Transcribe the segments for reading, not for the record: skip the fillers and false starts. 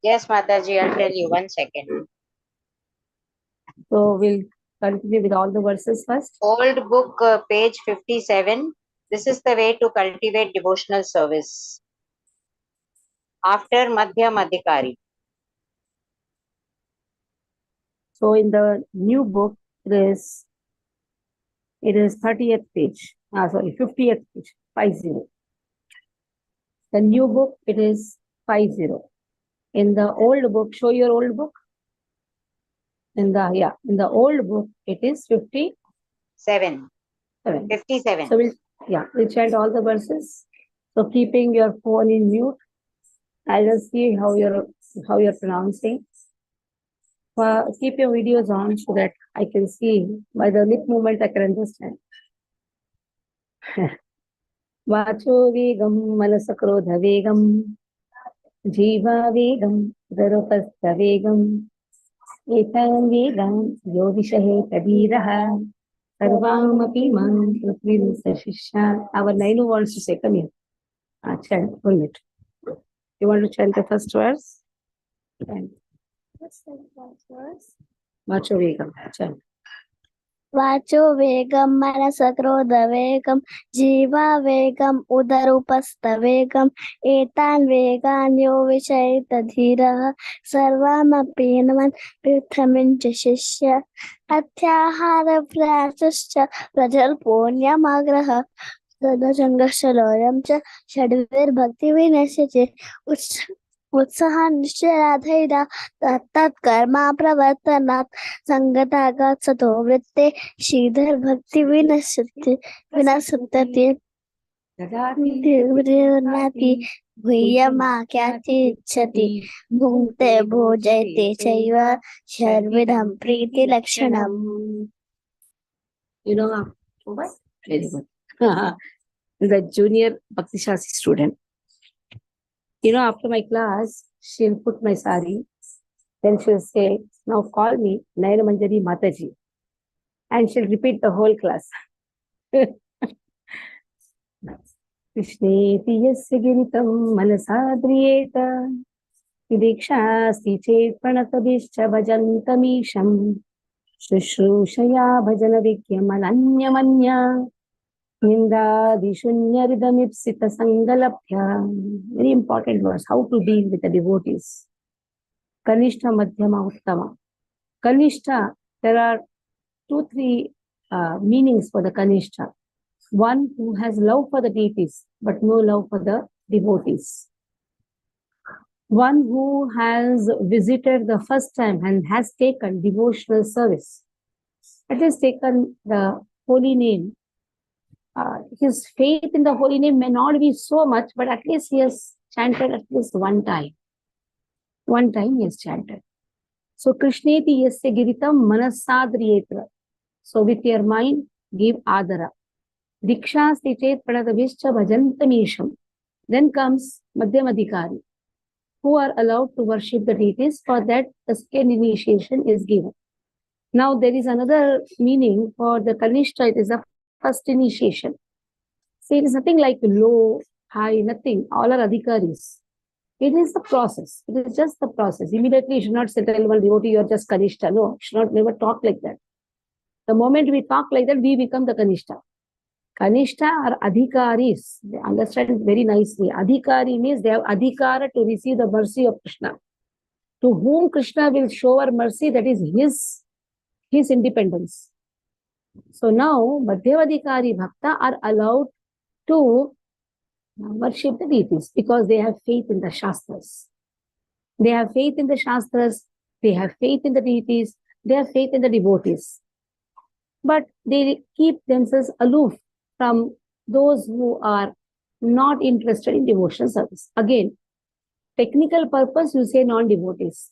Yes, Mataji, I'll tell you. 1 second. So we'll continue with all the verses first. Old book, page 57. This is the way to cultivate devotional service. After Madhya Madhikari. So in the new book, it is 30th page. Sorry, 50th page, 50. The new book, it is 50. In the old book, show your old book. In the old book, it is 57. 57. So we'll chant all the verses. So keeping your phone in mute, I'll just see how you're pronouncing. Keep your videos on so that I can see by the lip movement I can understand. Vacho vegam manasakrodha vegam jiva vegam darupastha vegam etam vegam yo vishahe tabiraha sarvamapi man prithvirsa shishya. Our Nainu wants to say, come here. Chant, 1 minute. You want to chant the first verse? Chant. Vacho vegam. Chant. Vacho vegam manasakrodha vegam jiva vegam udarupastha vegam etan vegan yo vishayita dhiraha sarvamapi naman prithamincha shishya atyahara prasascha prajalponyamagraha Sadasangasaloyam cha Shadvir Bhakti Vinasya Utsaha Nishchayadhaira Tat Karma Pravartanat Sangatagat Sato Vritte Shridhar Bhakti Vinasatati Nati Bhuyama Kyati Chati Bhunte Bhojayate Chaiva Sharvidham Priti Lakshanam. You know what? Very good. The junior Bhakti Shastri student. You know, after my class, she'll put my sari. Then she'll say, now call me Naina Manjari Mataji. And she'll repeat the whole class. Krishneti yasya giritam manasadriyeta vidikshasti chet pranatabhischa bhajantamisham shushrooshaya bhajana vikyam ananyamanya Nindadishunyaritamipsita sangalabhya. Very important verse. How to deal with the devotees. Kanishta, Madhyama, Uttama. Kanishta, there are 2-3 meanings for the Kanishta. One who has love for the deities, but no love for the devotees. One who has visited the first time and has taken devotional service. It has taken the holy name. His faith in the holy name may not be so much, but at least he has chanted at least one time. One time he has chanted. So, Krishneti yasya giritam manasadriyetra. So, with your mind, give adara. Diksha stichet pradabhischa bhajantamisham. Then comes Madhyamadhikari, who are allowed to worship the deities. For that, the second initiation is given. Now, there is another meaning for the Kanishta. It is a first initiation. See, it is nothing like low, high, nothing. All are adhikaris. It is the process. It is just the process. Immediately, you should not say, tell one devotee, you are just Kanishta. No, you should not never talk like that. The moment we talk like that, we become the Kanishta. Kanishta are adhikaris. They understand it very nicely. Adhikari means they have adhikara to receive the mercy of Krishna. To whom Krishna will show our mercy, that is his independence. So now, Madhyavadhikari Bhakta are allowed to worship the deities because they have faith in the Shastras. They have faith in the Shastras, they have faith in the deities, they have faith in the devotees. But they keep themselves aloof from those who are not interested in devotional service. Again, technical purpose, you say non-devotees.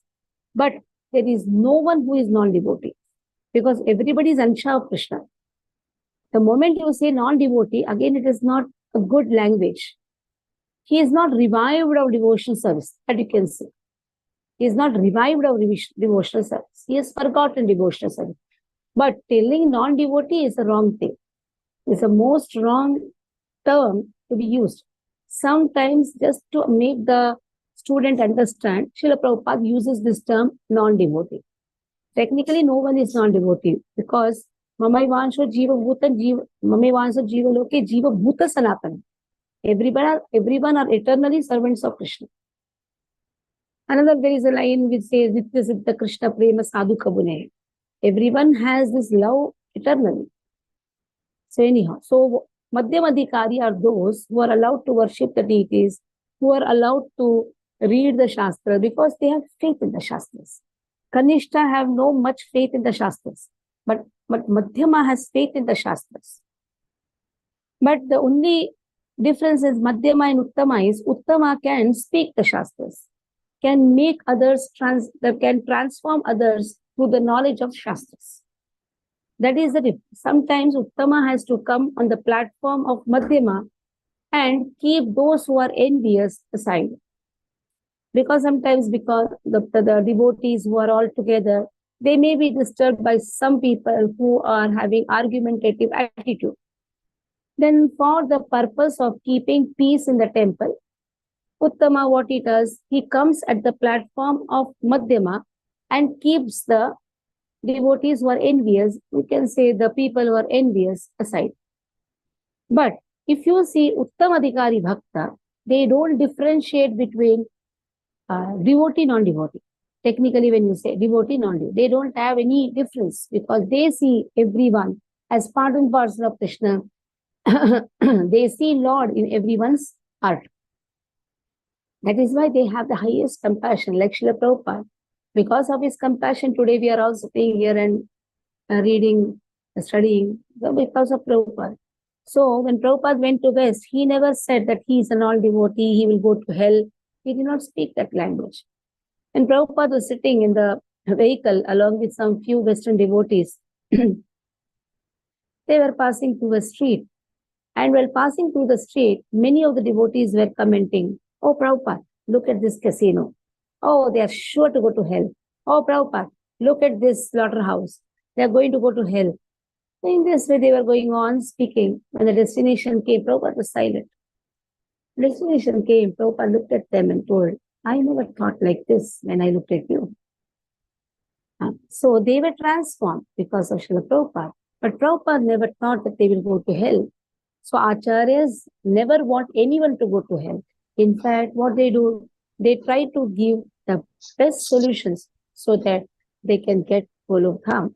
But there is no one who is non-devotee because everybody is Ansha of Krishna. The moment you say non-devotee, again, it is not a good language. He is not revived of devotional service, that you can say. He is not revived of devotional service. He has forgotten devotional service. But telling non-devotee is a wrong thing. It's the most wrong term to be used. Sometimes just to make the student understand, Srila Prabhupada uses this term non-devotee. Technically, no one is non-devotee because Mamaivansho Jiva Bhuta Jiva Mamaivansho Jiva Loke Jiva Bhuta Sanatana. Everyone are eternally servants of Krishna. Another, there is a line which says, Nitya Siddha Krishna Prema Sadhu Kabune. Everyone has this love eternally. So anyhow, so Madhyamadhikari are those who are allowed to worship the deities, who are allowed to read the Shastra because they have faith in the Shastras. Kanishta have no much faith in the Shastras, but Madhyama has faith in the Shastras. But the only difference is Madhyama and Uttama is Uttama can speak the Shastras, can make others, can transform others through the knowledge of Shastras. That is the difference. Sometimes Uttama has to come on the platform of Madhyama and keep those who are envious aside. Because sometimes because the devotees who are all together, they may be disturbed by some people who are having argumentative attitude. Then for the purpose of keeping peace in the temple, Uttama, what he does, he comes at the platform of Madhyama and keeps the devotees who are envious, we can say the people who are envious aside. But if you see Uttamadhikari Bhakta, they don't differentiate between devotee, non-devotee. Technically, when you say devotee, non-devotee, they don't have any difference because they see everyone as part and parcel of Krishna. They see Lord in everyone's heart. That is why they have the highest compassion, like Srila Prabhupada. Because of his compassion, today we are all sitting here and reading, studying, because of Prabhupada. So when Prabhupada went to West, he never said that he is an all-devotee, he will go to hell. He did not speak that language. And Prabhupada was sitting in the vehicle along with some few Western devotees. They were passing through a street. And while passing through the street, many of the devotees were commenting, "Oh, Prabhupada, look at this casino. Oh, they are sure to go to hell. Oh, Prabhupada, look at this slaughterhouse. They are going to go to hell." So in this way, they were going on speaking. When the destination came, Prabhupada was silent. Destination came, Prabhupada looked at them and told, "I never thought like this when I looked at you." So they were transformed because of Srila Prabhupada. But Prabhupada never thought that they will go to hell. So acharyas never want anyone to go to hell. In fact, what they do, they try to give the best solutions so that they can get Golokdham.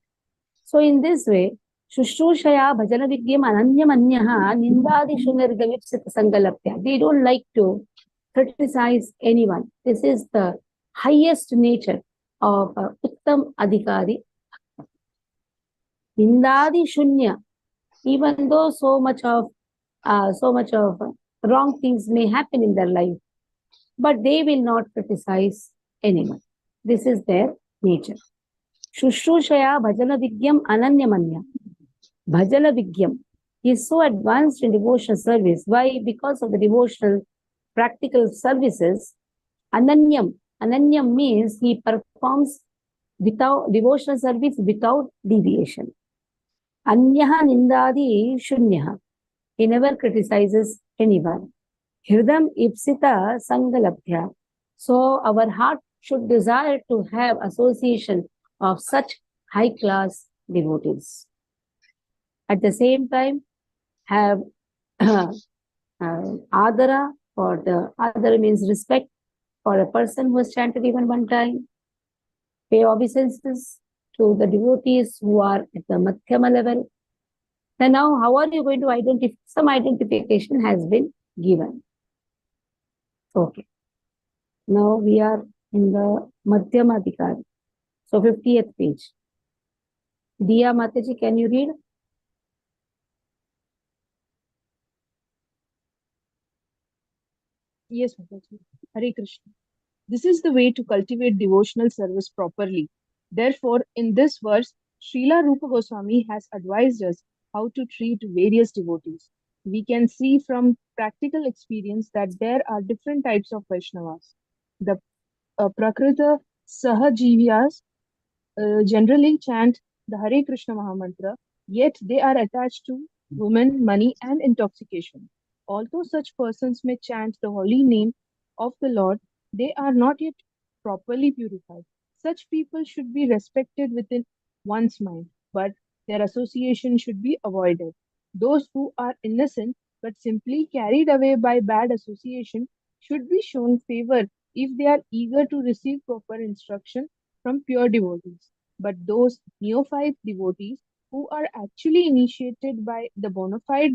So in this way, Shushushaya Bhajana Vidyam Ananyam Anyaha Nindadi Shunargavipsita Sangalapya. They don't like to criticize anyone. This is the highest nature of Uttam Adhikari. Nindadi Shunya. Even though so much of wrong things may happen in their life, but they will not criticize anyone. This is their nature. Shushushaya Bhajana Vidyam Ananyamanya. Bhajana Vidyam is so advanced in devotional service. Why? Because of the devotional practical services. Ananyam. Ananyam means he performs without devotional service without deviation. Anyaha Nindadi Shunyaha. He never criticizes anyone. Hirdam Ipsita Sangalabhya. So our heart should desire to have association of such high-class devotees. At the same time, have adara, for the adara means respect for a person who has chanted even one time. Pay obeisances to the devotees who are at the Madhyama level. Then now, how are you going to identify? Some identification has been given. Okay. Now we are in the Madhyama Adhikari. So 50th page. Diya Mataji, can you read? Yes, Mataji. Hare Krishna. This is the way to cultivate devotional service properly. Therefore, in this verse, Srila Rupa Goswami has advised us how to treat various devotees. We can see from practical experience that there are different types of Vaishnavas. The Prakrita Sahajiviyas generally chant the Hare Krishna Mahamantra, yet they are attached to women, money, and intoxication. Although such persons may chant the holy name of the Lord, They are not yet properly purified. Such people should be respected within one's mind, but their association should be avoided. Those who are innocent but simply carried away by bad association should be shown favor if they are eager to receive proper instruction from pure devotees. But those neophyte devotees who are actually initiated by the bona fide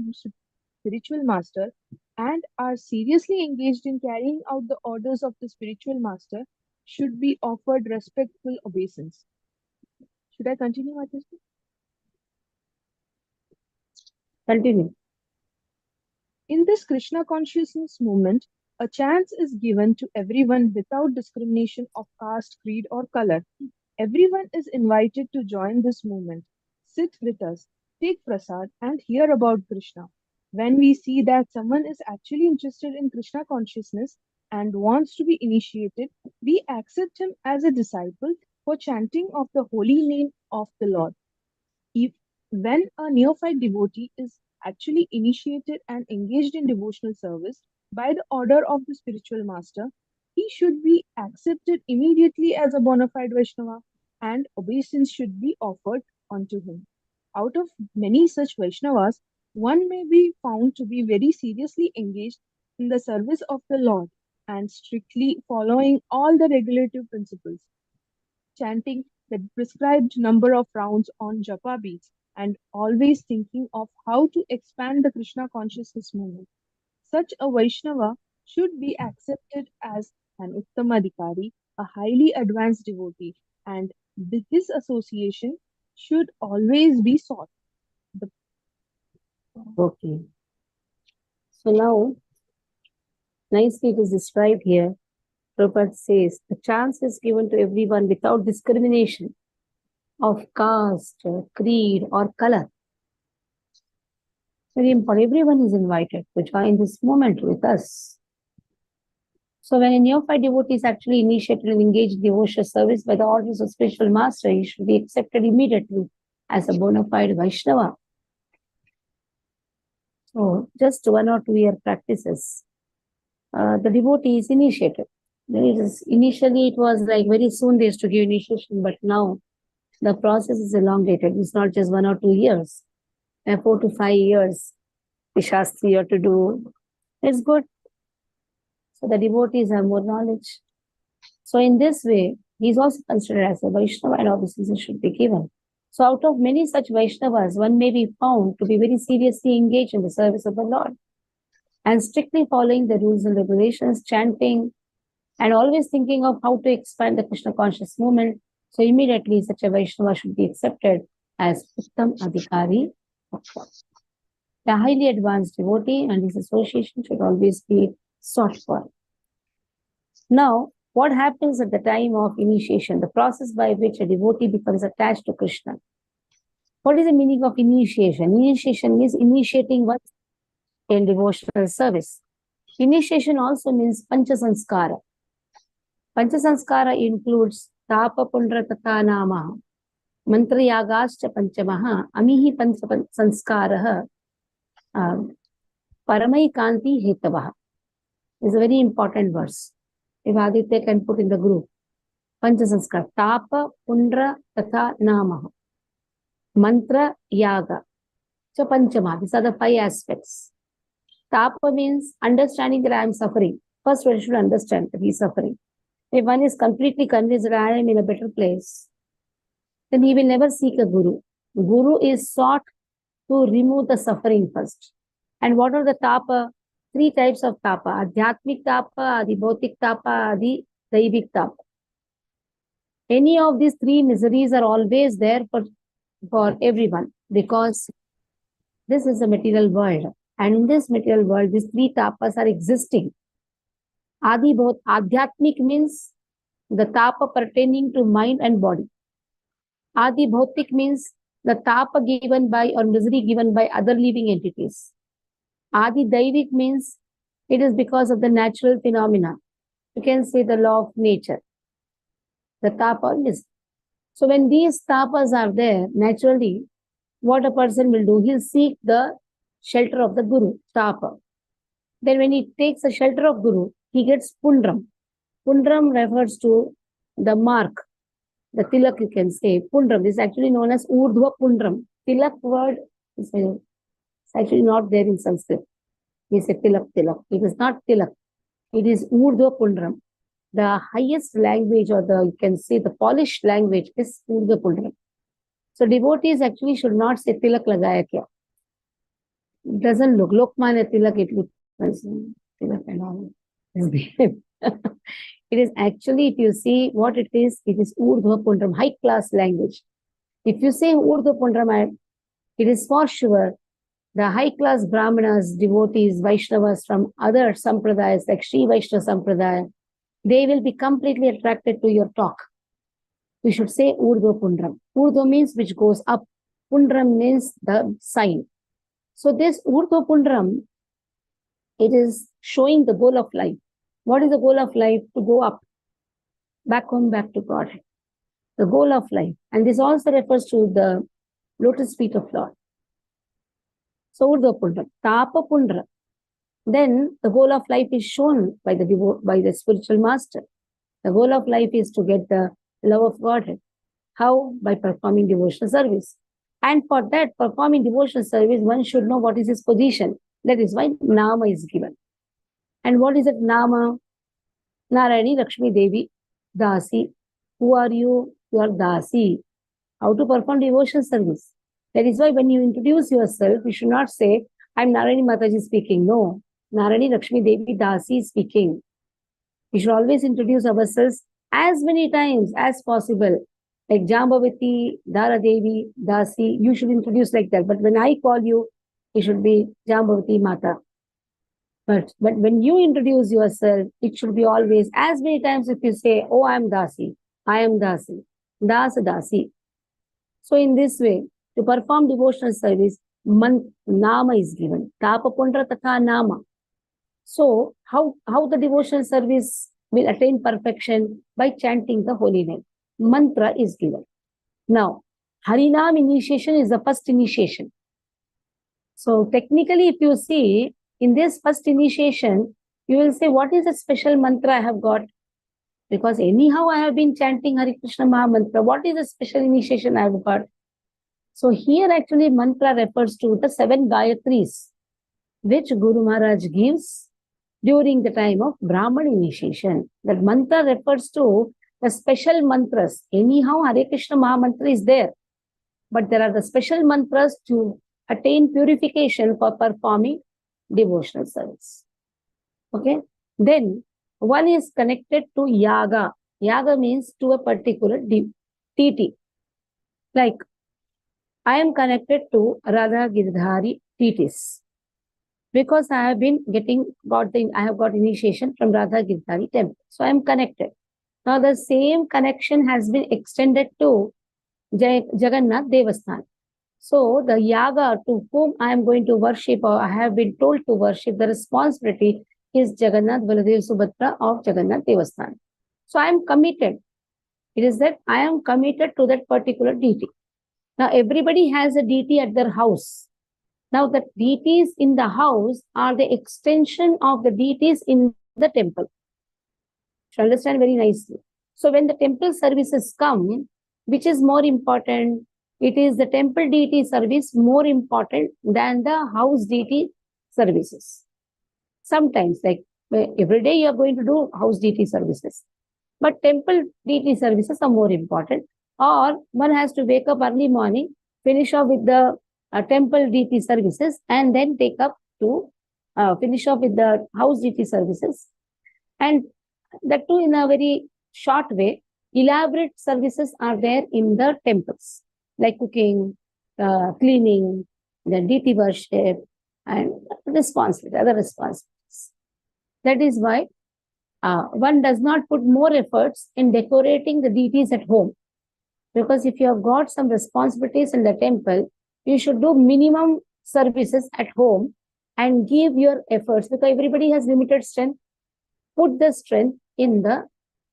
spiritual master and are seriously engaged in carrying out the orders of the spiritual master should be offered respectful obeisance. Should I continue, Matasji? Continue. In this Krishna consciousness movement, a chance is given to everyone without discrimination of caste, creed, or color. Everyone is invited to join this movement. Sit with us, take prasad, and hear about Krishna. When we see that someone is actually interested in Krishna consciousness and wants to be initiated, we accept him as a disciple for chanting of the holy name of the Lord. If, when a neophyte devotee is actually initiated and engaged in devotional service by the order of the spiritual master, he should be accepted immediately as a bona fide Vaishnava and obeisance should be offered unto him. Out of many such Vaishnavas, one may be found to be very seriously engaged in the service of the Lord and strictly following all the regulative principles, chanting the prescribed number of rounds on japa beads, and always thinking of how to expand the Krishna consciousness movement. Such a Vaishnava should be accepted as an Uttamadhikari, a highly advanced devotee, and his association should always be sought. Okay. So now, nicely it is described here. Prabhupada says, the chance is given to everyone without discrimination of caste, creed, or color. Very important. Everyone is invited to join this movement with us. So when a neophyte devotee is actually initiated and engaged in devotional service by the orders of spiritual master, he should be accepted immediately as a bona fide Vaishnava. So just 1 or 2 year practices. The devotee is initiated. Initially, it was like very soon they used to give initiation, but now the process is elongated. It's not just 1 or 2 years. 4 to 5 years, the Shastri you have to do. It's good. So the devotees have more knowledge. So in this way, he is also considered as a Vaishnava and obviously should be given. So out of many such Vaishnavas, one may be found to be very seriously engaged in the service of the Lord and strictly following the rules and regulations, chanting, and always thinking of how to expand the Krishna conscious movement. So immediately such a Vaishnava should be accepted as Uttam Adhikari. A highly advanced devotee and his association should always be sought for. Now, what happens at the time of initiation, the process by which a devotee becomes attached to Krishna? What is the meaning of initiation? Initiation means initiating one in devotional service. Initiation also means Panchasanskara. Panchasanskara includes Tapa Pundra Tata Nama, Mantra Yagascha Panchamaha, Amihi Panchasanskaraha, Paramai Kanti Hetavaha. It's a very important verse. If Aditya can put in the group. Panchasanskara. Tapa Pundra Tata Nama, Mantra Yaga. So Panchama. These are the 5 aspects. Tapa means understanding that I am suffering. First, one should understand that he is suffering. If one is completely convinced that I am in a better place, then he will never seek a guru. Guru is sought to remove the suffering first. And what are the tapa? 3 types of tapa. Adhyatmik tapa, Adibhautik tapa, Adi Daivik tapa. Any of these 3 miseries are always there for everyone because this is a material world. And in this material world, these 3 tapas are existing. Adhyatmik means the tapa pertaining to mind and body. Adi Bhautik means the tapa given by or misery given by other living entities. Adi Daivik means it is because of the natural phenomena. You can say the law of nature. The tapa or misery. So when these tapas are there, naturally, what a person will do, he'll seek the shelter of the Guru, tapa. Then when he takes the shelter of Guru, he gets pundram. Pundram refers to the mark, the tilak you can say. Pundram, this is actually known as Urdhva Pundram. Tilak word is actually not there in Sanskrit. We say tilak, tilak. It is not tilak. It is Urdhva Pundram. The highest language, or the, you can say the polished language, is Urdhva Pundram. So devotees actually should not say tilak lagaya kya. It doesn't look. Lokmanya tilak, it looks tilak and all. It is actually, if you see what it is Urdhva Pundram, high class language. If you say Urdhva Pundram, it is for sure the high class Brahmanas, devotees, Vaishnavas from other sampradayas like Sri Vaishnava Sampradaya, they will be completely attracted to your talk. We should say Urdhva Pundram. Urdhva means which goes up. Pundram means the sign. So this Urdhva Pundram, it is showing the goal of life. What is the goal of life? To go up, back home, back to Godhead. The goal of life. And this also refers to the lotus feet of Lord. So Urdhva Pundram, Tapa Pundra. Then the goal of life is shown by the spiritual master. The goal of life is to get the love of Godhead. How? By performing devotional service. And for that, performing devotional service, one should know what is his position. That is why Nama is given. And what is it Nama? Narayani Lakshmi Devi Dasi. Who are you? You are Dasi. How to perform devotional service? That is why when you introduce yourself, you should not say, I'm Narayani Mataji speaking. No. Narayani Lakshmi Devi Dasi speaking. We should always introduce ourselves as many times as possible. Like Jambavati, Dara Devi, Dasi, you should introduce like that. But when I call you, it should be Jambavati Mata. But when you introduce yourself, it should be always as many times if you say, oh, I am Dasi, I am Dasi, Dasa Dasi. So in this way, to perform devotional service, Nama is given. Tapa Pundra Tatha Nama. So how the devotional service will attain perfection? By chanting the holy name. Mantra is given. Now, Harinam initiation is the first initiation. So technically, if you see, in this first initiation, you will say, what is a special mantra I have got? Because anyhow, I have been chanting Hare Krishna Maha Mantra. What is a special initiation I have got? So here actually mantra refers to the 7 Gayatris, which Guru Maharaj gives during the time of Brahman initiation. That mantra refers to the special mantras. Anyhow, Hare Krishna Maha Mantra is there. But there are the special mantras to attain purification for performing devotional service. Okay. Then one is connected to yaga. Yaga means to a particular deity. Like I am connected to Radha Girdhari deities because I have got initiation from Radha Girdhari temple. So I am connected. Now the same connection has been extended to Jagannath Devasthan. So the yaga to whom I am going to worship, or I have been told to worship, the responsibility is Jagannath Baladev Subhadra of Jagannath Devasthan. So I am committed. It is that I am committed to that particular deity. Now everybody has a deity at their house. Now the deities in the house are the extension of the deities in the temple. You understand very nicely. So when the temple services come, which is more important? It is the temple deity service more important than the house deity services. Sometimes, like every day you are going to do house deity services. But temple deity services are more important. Or one has to wake up early morning, finish off with the temple deity services, and then take up to finish off with the house deity services. And that too in a very short way. Elaborate services are there in the temples, like cooking, cleaning, the deity worship, and other responsibilities. That is why one does not put more efforts in decorating the deities at home. Because if you have got some responsibilities in the temple, you should do minimum services at home and give your efforts, because everybody has limited strength. Put the strength in the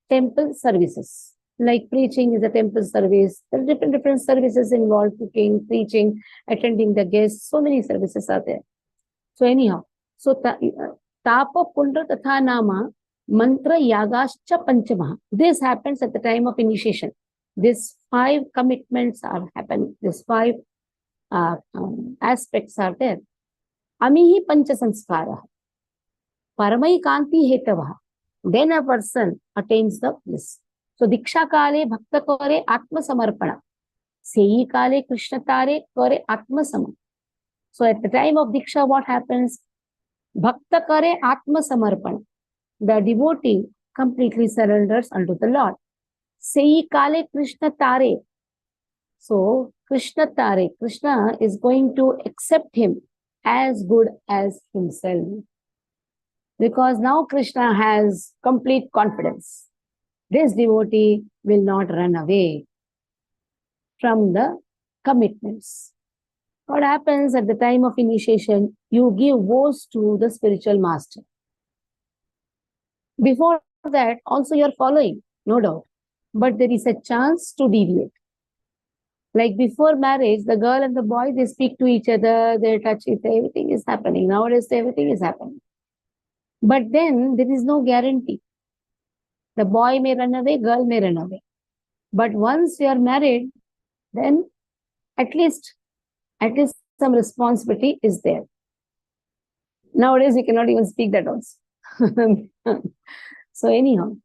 temple services. Like preaching is a temple service. There are different services involved: cooking, preaching, attending the guests. So many services are there. So anyhow, so Tapa Pundra Tatha Nama, Mantra Yagascha Panchamaha. This happens at the time of initiation. These 5 commitments are happening. These 5 aspects are there. Amihi Pancha Sanskara. Paramai Kanti Hetavaha. Then a person attains the bliss. So Diksha Kale Bhakta Kare Atma Samarpana. Seyi Kale Krishna Tare Kare Atma Sama. So at the time of Diksha, what happens? Bhakta Kare Atma Samarpana. The devotee completely surrenders unto the Lord. Seyi Kale Krishna Tare. So Krishna Tare, Krishna is going to accept him as good as himself. Because now Krishna has complete confidence. This devotee will not run away from the commitments. What happens at the time of initiation? You give vows to the spiritual master. Before that, also you're following, no doubt. But there is a chance to deviate. Like before marriage, the girl and the boy, they speak to each other, they touch each other, everything is happening. Nowadays, everything is happening. But then there is no guarantee. The boy may run away, girl may run away. But once you are married, then at least some responsibility is there. Nowadays, we cannot even speak that also. So anyhow,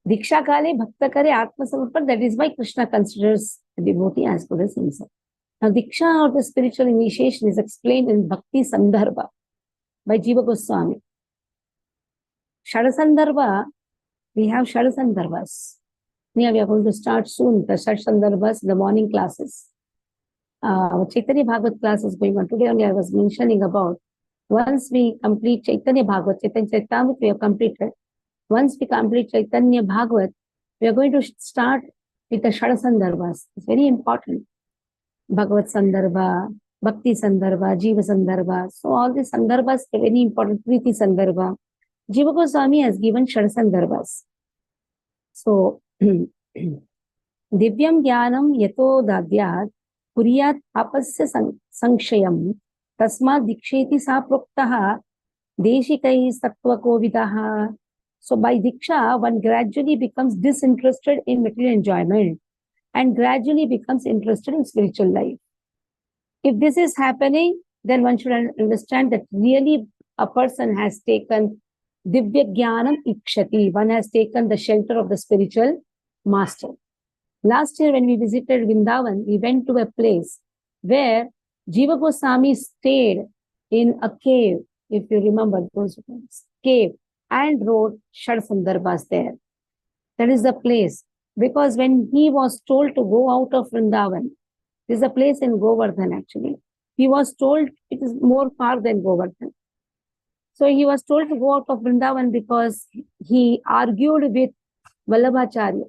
Diksha Kale Bhakta Kare Atma Samarpan, that is why Krishna considers the devotee as good as himself. Now, Diksha or the spiritual initiation is explained in Bhakti Sandarbha by Jiva Goswami. Shadasandarbha, we have Shadasandarbhas. Yeah, we are going to start soon, the Shadasandarbhas, the morning classes. Chaitanya Bhagavat class is going on. Today only I was mentioning about, once we complete Chaitanya Bhagavat, Chaitanya Charitamrita we have completed. Once we complete Chaitanya Bhagavat, we are going to start with the Shadasandarbhas. It's very important. Bhagavat Sandarbha, Bhakti Sandarbha, Jiva Sandarbha. So all these Sandarbhas are very important. Priti Sandarbha. Jiva Goswami has given Shadasandarbhas. So, Divyam Jnanam Yato Dadyat Kuriyat Apasya Sankshayam Tasma Diksheti Sa Proktaha Deshikai Sattva Kovidaha. So by Diksha, one gradually becomes disinterested in material enjoyment and gradually becomes interested in spiritual life. If this is happening, then one should understand that really a person has taken Divya Jnanam Ikshati. One has taken the shelter of the spiritual master. Last year when we visited Vrindavan, we went to a place where Jiva Goswami stayed in a cave, if you remember those cave, and wrote Shadasandarbhas there. That is the place. Because when he was told to go out of Vrindavan, this is a place in Govardhan actually. He was told it is more far than Govardhan. So he was told to go out of Vrindavan because he argued with Vallabhacharya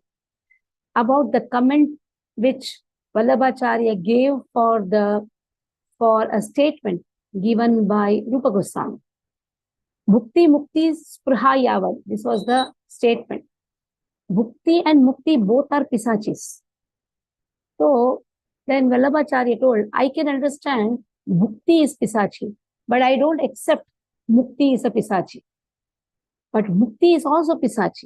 about the comment which Vallabhacharya gave for a statement given by Rupa Goswami. Bhukti Mukti Spruha Yavad. This was the statement. Bhukti and Mukti both are pisachis. So then Vallabhacharya told, I can understand Bhukti is pisachi, but I don't accept Mukti is a pisachi. But Mukti is also pisachi.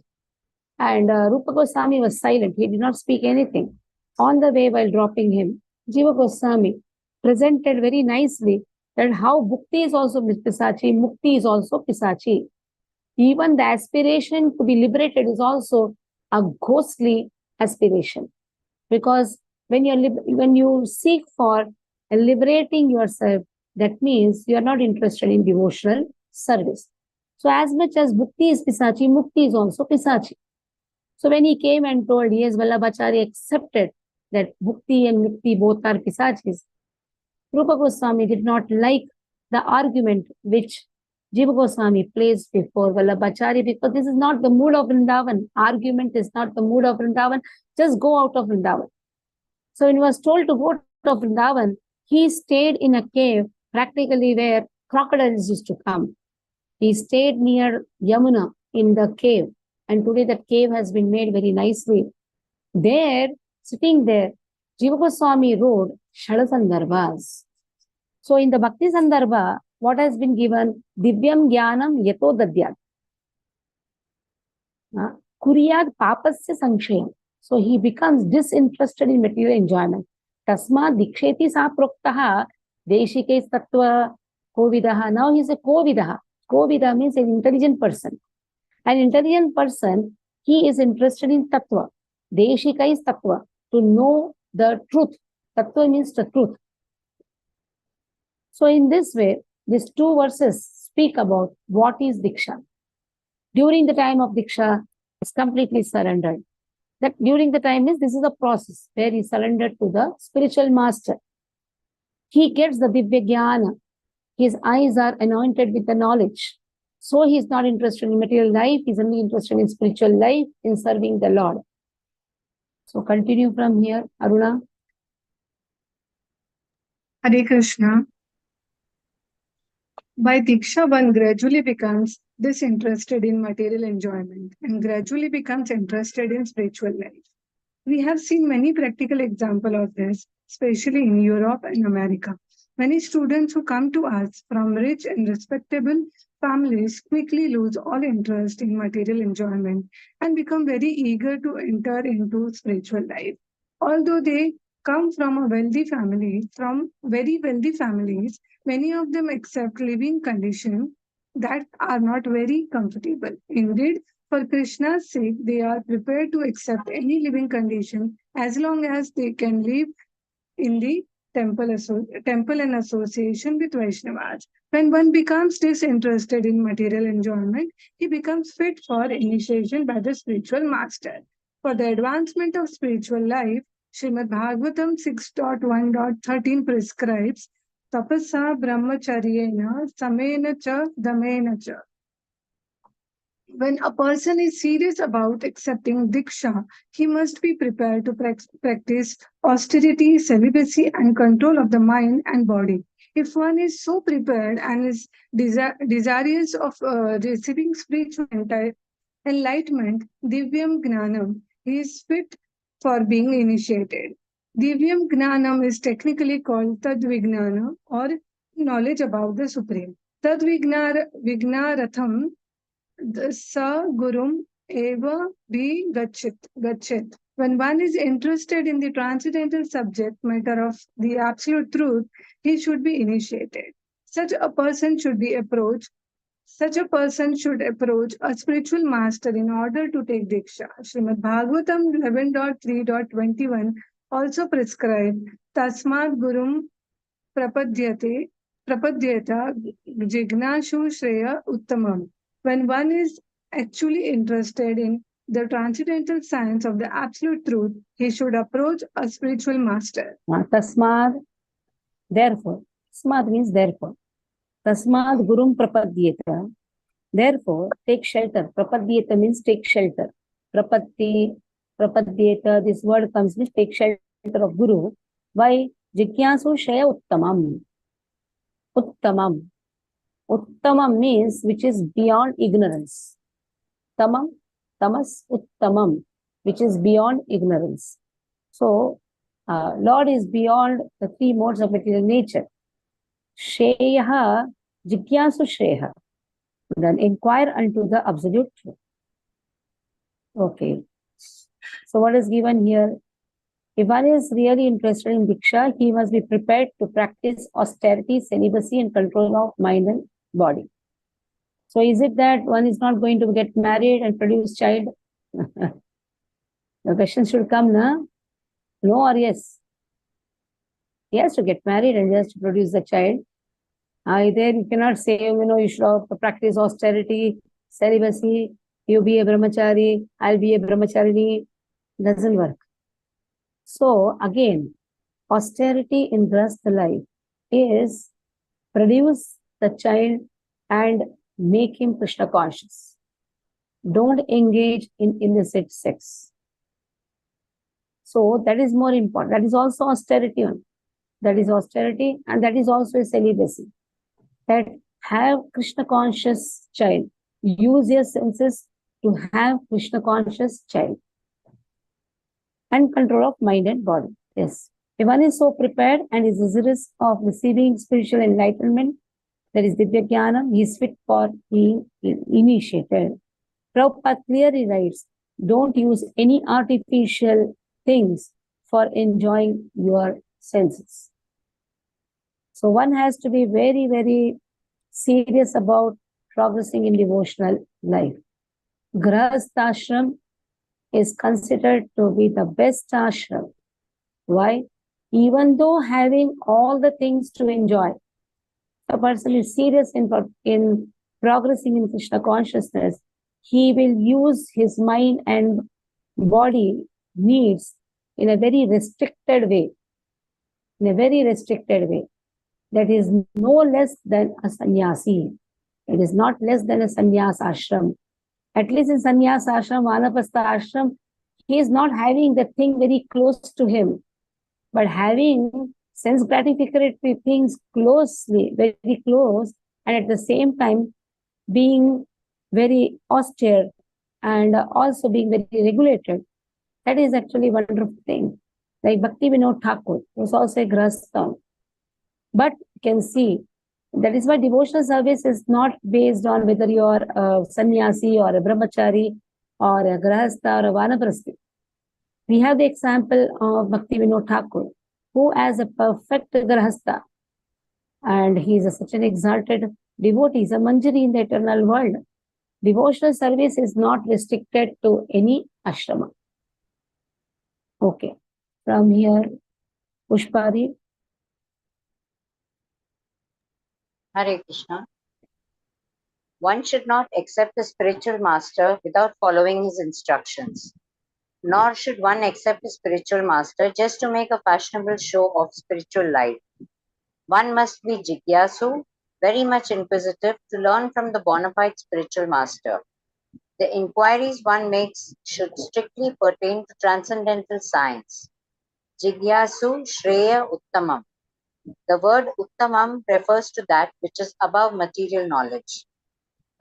And Rupa Goswami was silent. He did not speak anything. On the way, while dropping him, Jiva Goswami presented very nicely that how Bhukti is also pisachi, Mukti is also pisachi. Even the aspiration to be liberated is also a ghostly aspiration. Because when you seek for liberating yourself, that means you are not interested in devotional service. So as much as Bhukti is pisachi, Mukti is also pisachi. So when he came and told, yes, Vallabhacharya accepted that Bhukti and Mukti both are pisachis, Rupa Goswami did not like the argument which Jiva Goswami placed before Vallabhacharya, because this is not the mood of Vrindavan. Argument is not the mood of Vrindavan. Just go out of Vrindavan. So when he was told to go out of Vrindavan, he stayed in a cave, practically where crocodiles used to come. He stayed near Yamuna in the cave. And today that cave has been made very nicely. There, sitting there, Jiva Goswami wrote Shadasandarbhas. So in the Bhakti Sandarbha, what has been given? Divyam Jnanam Yato Dadyat. Kuryad papasya sankshay. So he becomes disinterested in material enjoyment. Tasma diksheti sa proktaha deshike tattva kovidaha. Now he is a kovidaha. Kovida means an intelligent person. An intelligent person, he is interested in tattva. Deshika is tattva, to know the truth. Tattva means the truth. So in this way, these two verses speak about what is Diksha. During the time of Diksha, is completely surrendered. That during the time is, this is a process where he surrendered to the spiritual master. He gets the Divya Jnana. His eyes are anointed with the knowledge. So he is not interested in material life, he is only interested in spiritual life, in serving the Lord. So continue from here, Aruna. Hare Krishna. By Diksha, one gradually becomes disinterested in material enjoyment and gradually becomes interested in spiritual life. We have seen many practical examples of this, especially in Europe and America. Many students who come to us from rich and respectable families quickly lose all interest in material enjoyment and become very eager to enter into spiritual life. Although they come from a wealthy family, from very wealthy families, many of them accept living conditions that are not very comfortable. Indeed, for Krishna's sake, they are prepared to accept any living condition as long as they can live in the temple and association with Vaishnavas. When one becomes disinterested in material enjoyment, he becomes fit for initiation by the spiritual master. For the advancement of spiritual life, Srimad Bhagavatam 6.1.13 prescribes tapasa brahmacharyena samena cha damena cha. When a person is serious about accepting Diksha, he must be prepared to practice austerity, celibacy, and control of the mind and body. If one is so prepared and is desirous of receiving spiritual enlightenment, Divyam Gnanam, he is fit for being initiated. Divyam Gnanam is technically called Tadvignana or knowledge about the Supreme. Tadvignaratham Sa Gurum Eva Be Gachit. When one is interested in the transcendental subject matter of the absolute truth, he should be initiated. Such a person should approach a spiritual master in order to take Diksha. Srimad Bhagavatam 11.3.21 also prescribed Tasmat Gurum Prapadyata Jignashu Shreya Uttamam. When one is actually interested in the transcendental science of the absolute truth, he should approach a spiritual master. Tasmad, therefore. Tasmad means therefore. Tasmad Gurum Prapadyeta. Therefore, take shelter. Prapadyeta means take shelter. Prapadyeta, this word comes with take shelter of Guru. Why? Jigyasu Shaya Uttamam. Uttamam. Uttamam means which is beyond ignorance. Tamas, Uttamam, which is beyond ignorance. So, Lord is beyond the three modes of material nature. Shreyaha, Jigyasu Shreyaha. Then inquire unto the absolute truth. Okay. So, what is given here? If one is really interested in Diksha, he must be prepared to practice austerity, celibacy, and control of mind and body. So is it that one is not going to get married and produce child? The question should come, no or yes? He has to get married and he has to produce the child. Then you cannot say, you should practice austerity, celibacy, you be a brahmachari, I'll be a brahmacharini. Doesn't work. So again, austerity in Grahastha life is produce the child and make him Krishna conscious. Don't engage in illicit sex. So that is more important. That is also austerity. That is austerity and that is also a celibacy. That have Krishna conscious child. Use your senses to have Krishna conscious child. And control of mind and body. Yes. If one is so prepared and is desirous of receiving spiritual enlightenment, that is Divya Jnana, he is fit for being initiated. Prabhupada clearly writes, don't use any artificial things for enjoying your senses. So one has to be very, very serious about progressing in devotional life. Grahasthashram is considered to be the best ashram. Why? Even though having all the things to enjoy, a person is serious in progressing in Krishna consciousness, he will use his mind and body needs in a very restricted way. In a very restricted way. That is no less than a sannyasi. It is not less than a sannyas ashram. At least in sannyas ashram, vanapastha ashram, he is not having the thing very close to him, but having sense gratificatory things closely, very close, and at the same time being very austere and also being very regulated. That is actually a wonderful thing. Like Bhakti Vinod Thakur was also a grahastha. But you can see, that is why devotional service is not based on whether you are a sannyasi or a brahmachari or a grahastha or a vanaprasthi. We have the example of Bhakti Vinod Thakur, who as a perfect grahastha, and he is such an exalted devotee, is a manjari in the eternal world. Devotional service is not restricted to any ashrama. Okay, from here, Pushpari. Hare Krishna. One should not accept a spiritual master without following his instructions. Nor should one accept a spiritual master just to make a fashionable show of spiritual life. One must be jigyasu, very much inquisitive, to learn from the bona fide spiritual master. The inquiries one makes should strictly pertain to transcendental science. Jigyasu Shreya Uttamam. The word Uttamam refers to that which is above material knowledge.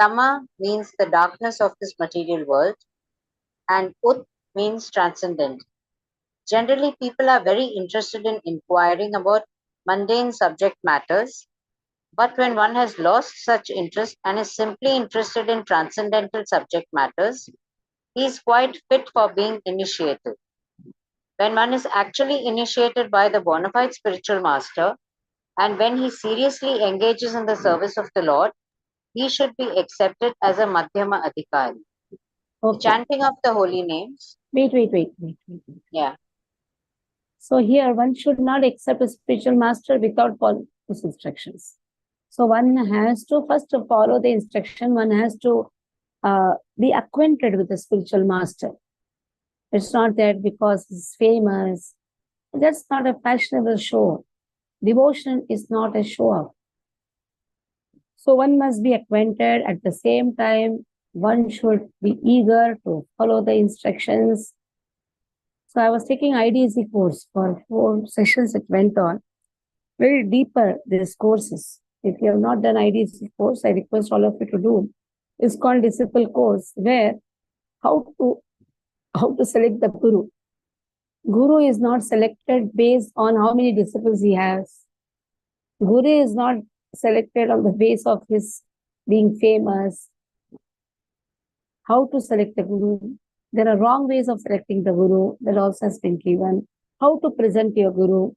Tama means the darkness of this material world, and Ut means transcendent. Generally, people are very interested in inquiring about mundane subject matters, but when one has lost such interest and is simply interested in transcendental subject matters, he is quite fit for being initiated. When one is actually initiated by the bona fide spiritual master, and when he seriously engages in the service of the Lord, he should be accepted as a Madhyama Adhikari. Okay. The chanting of the holy names. Wait. Yeah. So here, one should not accept a spiritual master without following his instructions. So one has to first follow the instruction. One has to be acquainted with the spiritual master. It's not that because he's famous. That's not a fashionable show. Devotion is not a show-off. So one must be acquainted. At the same time, one should be eager to follow the instructions. So I was taking IDC course for 4 sessions. It went on. Very deeper, these courses. If you have not done IDC course, I request all of you to do. It's called Disciple course, where how to select the Guru. Guru is not selected based on how many disciples he has. Guru is not selected on the base of his being famous. How to select the Guru? There are wrong ways of selecting the Guru that also has been given. How to present your Guru?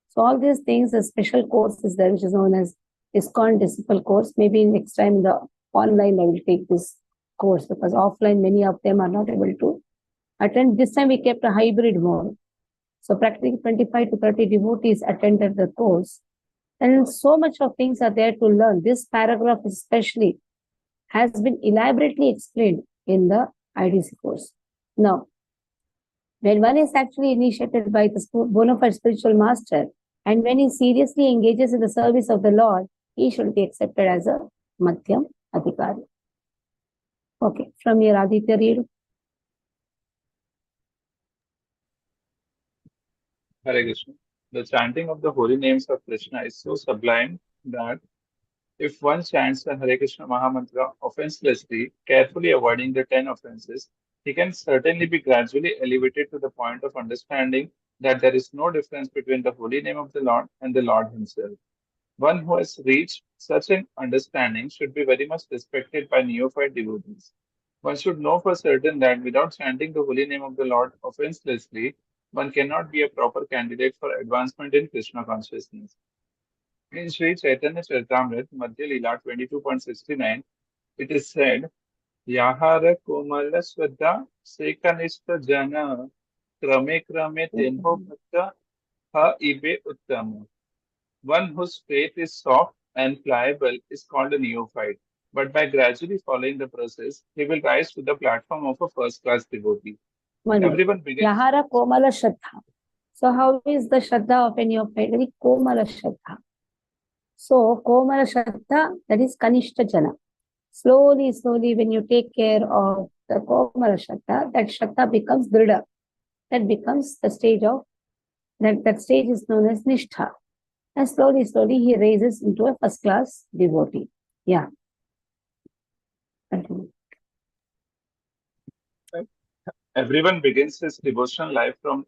So all these things, a special course is there, which is known as ISKCON Disciple course. Maybe next time the online I will take this course, because offline many of them are not able to attend. This time we kept a hybrid mode. So practically 25 to 30 devotees attended the course. And so much of things are there to learn. This paragraph especially has been elaborately explained in the IDC course. Now, when one is actually initiated by the bona fide spiritual master, and when he seriously engages in the service of the Lord, he should be accepted as a Madhyam Adhikari. Okay, from here, Aditya, read. Hare Krishna. The chanting of the holy names of Krishna is so sublime that if one chants the Hare Krishna Mahamantra offenselessly, carefully avoiding the 10 offenses, he can certainly be gradually elevated to the point of understanding that there is no difference between the holy name of the Lord and the Lord himself. One who has reached such an understanding should be very much respected by neophyte devotees. One should know for certain that without chanting the holy name of the Lord offenselessly, one cannot be a proper candidate for advancement in Krishna consciousness. In Sri Chaitanya Charitamrita, Madhya Leela 22.69, it is said, Yahara Komala Swadha Sekanishta Jana Krame Krame Tenho Bhakta Ha Ibe Uttama. One whose faith is soft and pliable is called a neophyte, but by gradually following the process, he will rise to the platform of a first class devotee. One minute. Everyone begins. Yahara Komala Shraddha. So how is the Shraddha of any of it? Very Komala Shraddha. So Komala Shraddha, that is Kanishta Jana. Slowly, slowly, when you take care of the Komala Shraddha, that Shraddha becomes Drida. That becomes the stage of, that stage is known as Nishtha. And slowly, slowly, he raises into a first class devotee. Yeah. Continue. Everyone begins his devotional life from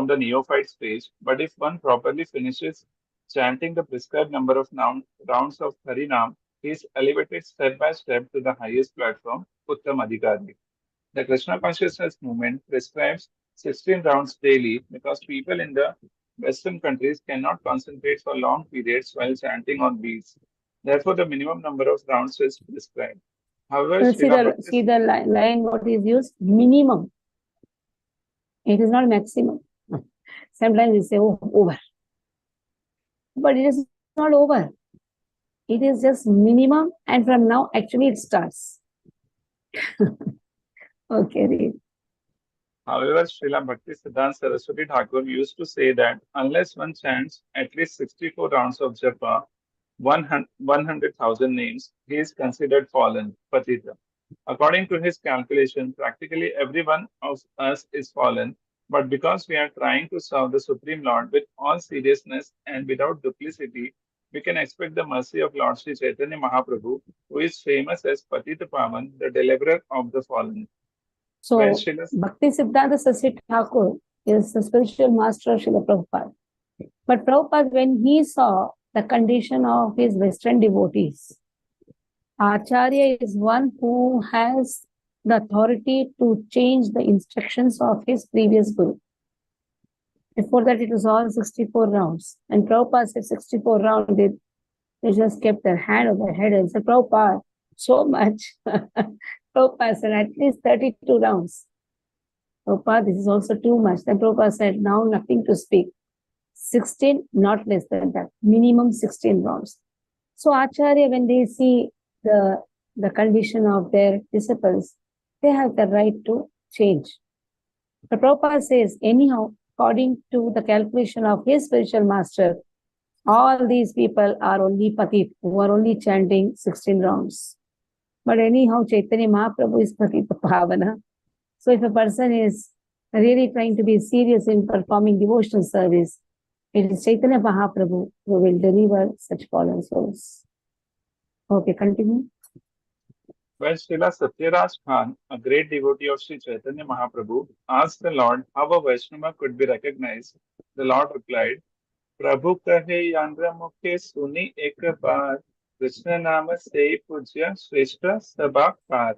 the neophyte stage, but if one properly finishes chanting the prescribed number of rounds of Harinam, he is elevated step by step to the highest platform, Uttam Adhikari. The Krishna consciousness movement prescribes 16 rounds daily because people in the Western countries cannot concentrate for long periods while chanting on beats. Therefore, the minimum number of rounds is prescribed. However, See the line what is used? Minimum. It is not maximum. Sometimes we say, oh, over. But it is not over. It is just minimum, and from now, actually, it starts. Okay, read. However, Srila Bhakti Siddhanta Saraswati Thakur used to say that unless one chants at least 64 rounds of japa, 100,000 names, he is considered fallen, patita. According to his calculation, practically every one of us is fallen, but because we are trying to serve the Supreme Lord with all seriousness and without duplicity, we can expect the mercy of Lord Sri Chaitanya Mahaprabhu, who is famous as Patita Pavan, the deliverer of the fallen. So, Bhakti Siddhanta Saraswati Thakur is the spiritual master of Srila Prabhupada. But Prabhupada, when he saw the condition of his Western devotees, Acharya is one who has the authority to change the instructions of his previous guru. Before that, it was all 64 rounds. And Prabhupada said 64 rounds, they just kept their hand on their head and said, Prabhupada, so much. Prabhupada said, at least 32 rounds. Prabhupada, this is also too much. Then Prabhupada said, now nothing to speak. 16, not less than that. Minimum 16 rounds. So Acharya, when they see the condition of their disciples, they have the right to change. But Prabhupada says, anyhow, according to the calculation of his spiritual master, all these people are only patit, who are only chanting 16 rounds. But anyhow, Chaitanya Mahaprabhu is patita pavana. So if a person is really trying to be serious in performing devotional service, it is Chaitanya Mahaprabhu who will deliver such fallen souls. Okay, continue. When Srila Satyaraj Khan, a great devotee of Sri Chaitanya Mahaprabhu, asked the Lord how a Vaishnava could be recognized, the Lord replied, Prabhu kahe yandra mukhe suni ek baar, Krishna nama se pujya shrestha sabakar.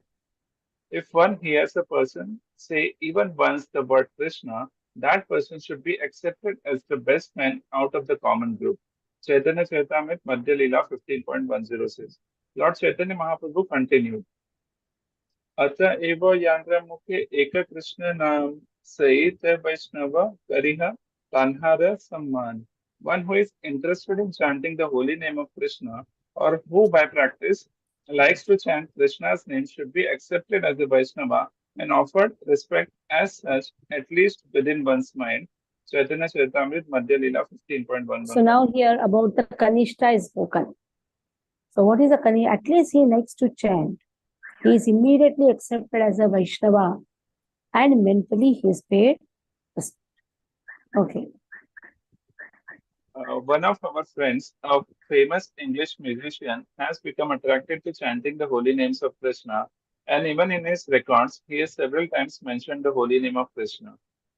If one hears a person say even once the word Krishna, that person should be accepted as the best man out of the common group. Chaitanya Charitamrita Madhya Leela 15.106. Lord Chaitanya Mahaprabhu continued, अतः एव यांग्र मुखे एक कृष्ण नाम सहित वैष्णव करिह तान्हार सम्मान. One who is interested in chanting the holy name of Krishna or who by practice likes to chant Krishna's name should be accepted as a Vaishnava and offered respect as such, at least within one's mind. Chaitanya Charitamrita Madhya Leela 15.11. So now here about the Kanishta is spoken. So what is a Kanishta? At least he likes to chant. He is immediately accepted as a Vaishnava and mentally he is paid. Okay. One of our friends, a famous English musician, has become attracted to chanting the holy names of Krishna, and even in his records, he has several times mentioned the holy name of Krishna.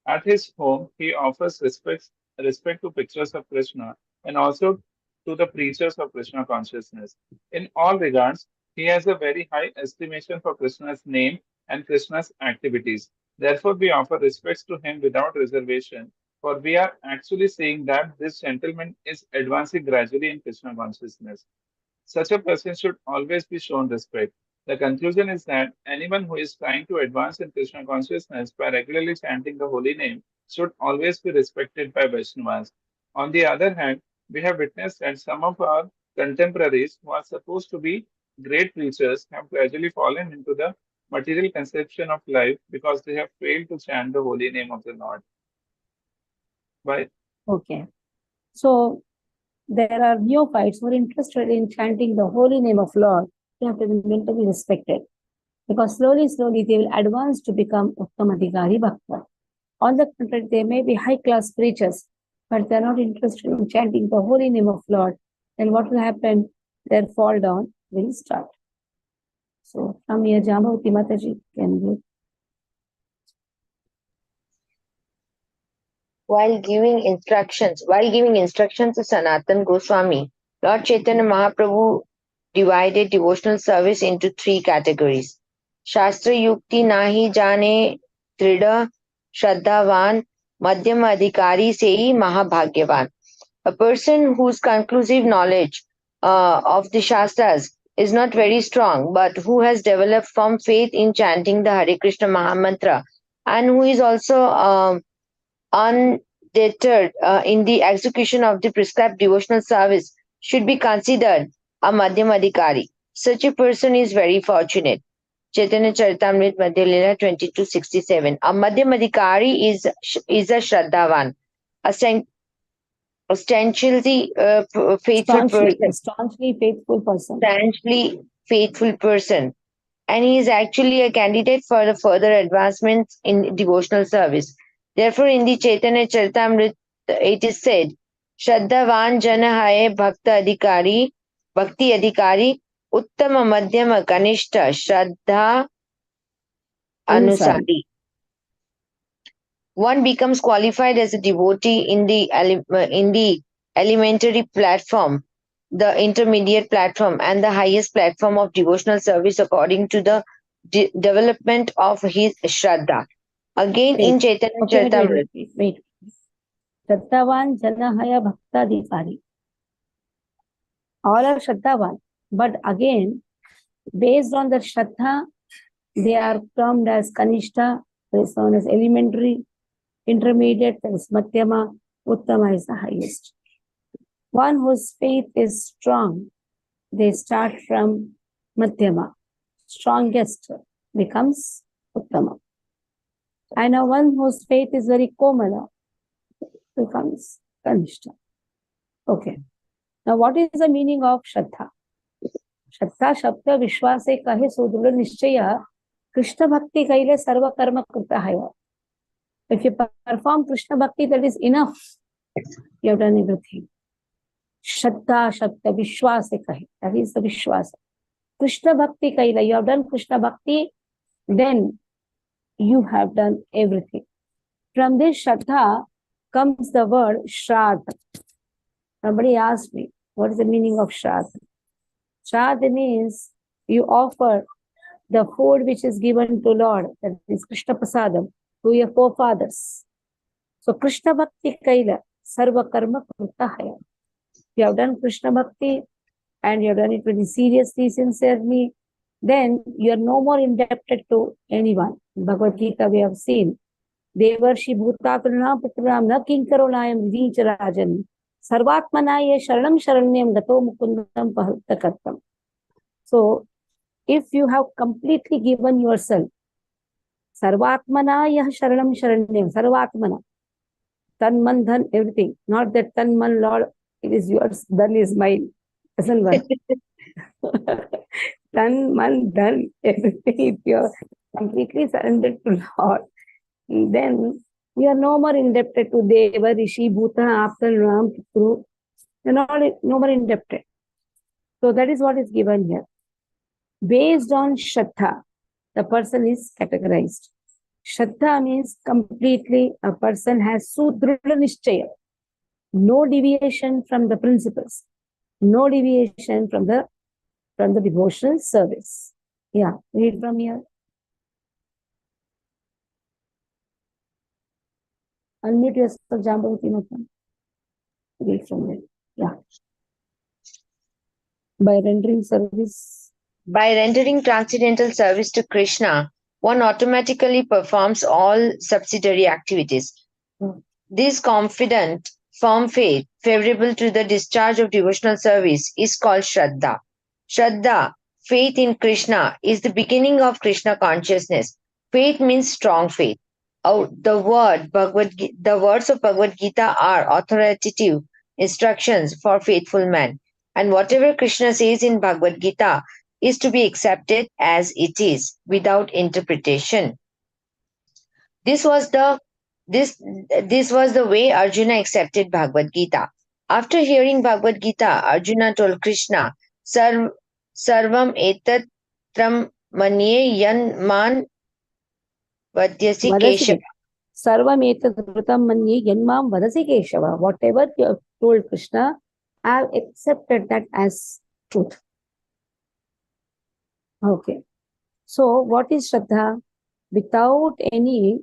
At his home, he offers respect to pictures of Krishna and also to the preachers of Krishna consciousness. In all regards, he has a very high estimation for Krishna's name and Krishna's activities. Therefore, we offer respects to him without reservation, for we are actually saying that this gentleman is advancing gradually in Krishna consciousness. Such a person should always be shown respect. The conclusion is that anyone who is trying to advance in Krishna consciousness by regularly chanting the holy name should always be respected by Vaishnavas. On the other hand, we have witnessed that some of our contemporaries who are supposed to be great preachers have gradually fallen into the material conception of life because they have failed to chant the holy name of the Lord. Why? Okay. So there are neophytes who are interested in chanting the holy name of Lord. They have to be mentally respected. Because slowly, they will advance to become Uttamadhikari Bhakta. On the contrary, they may be high-class preachers, but they are not interested in chanting the holy name of Lord. Then what will happen? Their fall down will start. So from here, Jambavati Mataji can give. While giving instructions to Sanatan Goswami, Lord Chaitanya Mahaprabhu divided devotional service into three categories. Shastra Yukti Nahi Jane Trida Shraddhavan Madhyam Adhikari Sei Mahabhagyavan. A person whose conclusive knowledge of the Shastras is not very strong, but who has developed firm faith in chanting the Hare Krishna Mahamantra and who is also undeterred in the execution of the prescribed devotional service should be considered a Madhyamadhikari. Such a person is very fortunate. Chaitanya Charitamrita Madhya Leela 2267. A Madhyamadhikari is a Shraddhavan, a ostensibly faithful person. Staunchly faithful person. Staunchly faithful person. And he is actually a candidate for the further advancements in devotional service. Therefore, in the Chaitanya Charitamrita, it is said, Shraddhavan Jana Hai Bhakti Adhikari, Uttama Madhyama Kanishta Shraddha Anusari. One becomes qualified as a devotee in the elementary platform, the intermediate platform, and the highest platform of devotional service according to the development of his Shraddha. Again, in Chaitanya Charitamrita. Wait. Shraddhavan Janahaya Bhaktadikari. All are Shraddhavan. But again, based on the Shraddha, they are termed as Kanishta, that is known as elementary, intermediate, that is Madhyama, Uttama is the highest. One whose faith is strong, they start from Madhyama. Strongest becomes Uttama. And one whose faith is very Komala becomes Kanishta. Okay. Now, what is the meaning of Shraddha? Shraddha Shabda Vishwase Kahe Sudrula Nishchaya Krishna Bhakti Kaile Sarva Karma Krita Haya. If you perform Krishna Bhakti, that is enough. You have done everything. Shraddha Shabda Vishwase Kahe. That is the Vishwasa. Krishna Bhakti Kaila. You have done Krishna Bhakti, then you have done everything. From this Shraddha comes the word Shraddha. Somebody asked me, what is the meaning of Shraddha? Shraddha means you offer the food which is given to Lord, that is Krishna Prasadam, to your forefathers. So Krishna Bhakti Kaila, Sarva Karma Krutahaya. You have done Krishna Bhakti and you have done it very seriously, sincerely, then you are no more indebted to anyone. In Bhagavad Gita we have seen, Devarshi Bhutakrana Putram Na Kinkarolayam Vicharajan Sarvatmanaya Sharanam Sharanyam Gato Mukundam Pahutakartam. So, if you have completely given yourself, Sarvatmanaya Sharanam Sharanyam, Sarvatmana, Tan Man Dhan, everything, not that Tan Man Lord, it is yours, Dhan is mine. Doesn't work. Tan Man Dhan, everything, if you are completely surrendered to Lord, then you are no more indebted to Deva, Rishi, Bhuta, Aptal, Ram, Pitru. You are no more indebted. So that is what is given here. Based on Shraddha, the person is categorized. Shraddha means completely a person has Sudrula Nishchaya. No deviation from the principles. No deviation from the devotional service. Yeah, read from here. Unmute yourself, Jambavati Mata. Read from there. Yeah. By rendering service. By rendering transcendental service to Krishna, one automatically performs all subsidiary activities. This confident, firm faith, favorable to the discharge of devotional service, is called Shraddha. Shraddha, faith in Krishna, is the beginning of Krishna consciousness. Faith means strong faith. The words of Bhagavad Gita are authoritative instructions for faithful man, and whatever Krishna says in Bhagavad Gita is to be accepted as it is, without interpretation. This was the way Arjuna accepted Bhagavad Gita. After hearing Bhagavad Gita, Arjuna told Krishna, Sarvam etat tram manye yan man vadyasi Keshava. Sarvam etat vritam manye yan mam vadasi Keshava. Whatever you have told Krishna, I have accepted that as truth. Okay. So what is Shraddha? Without any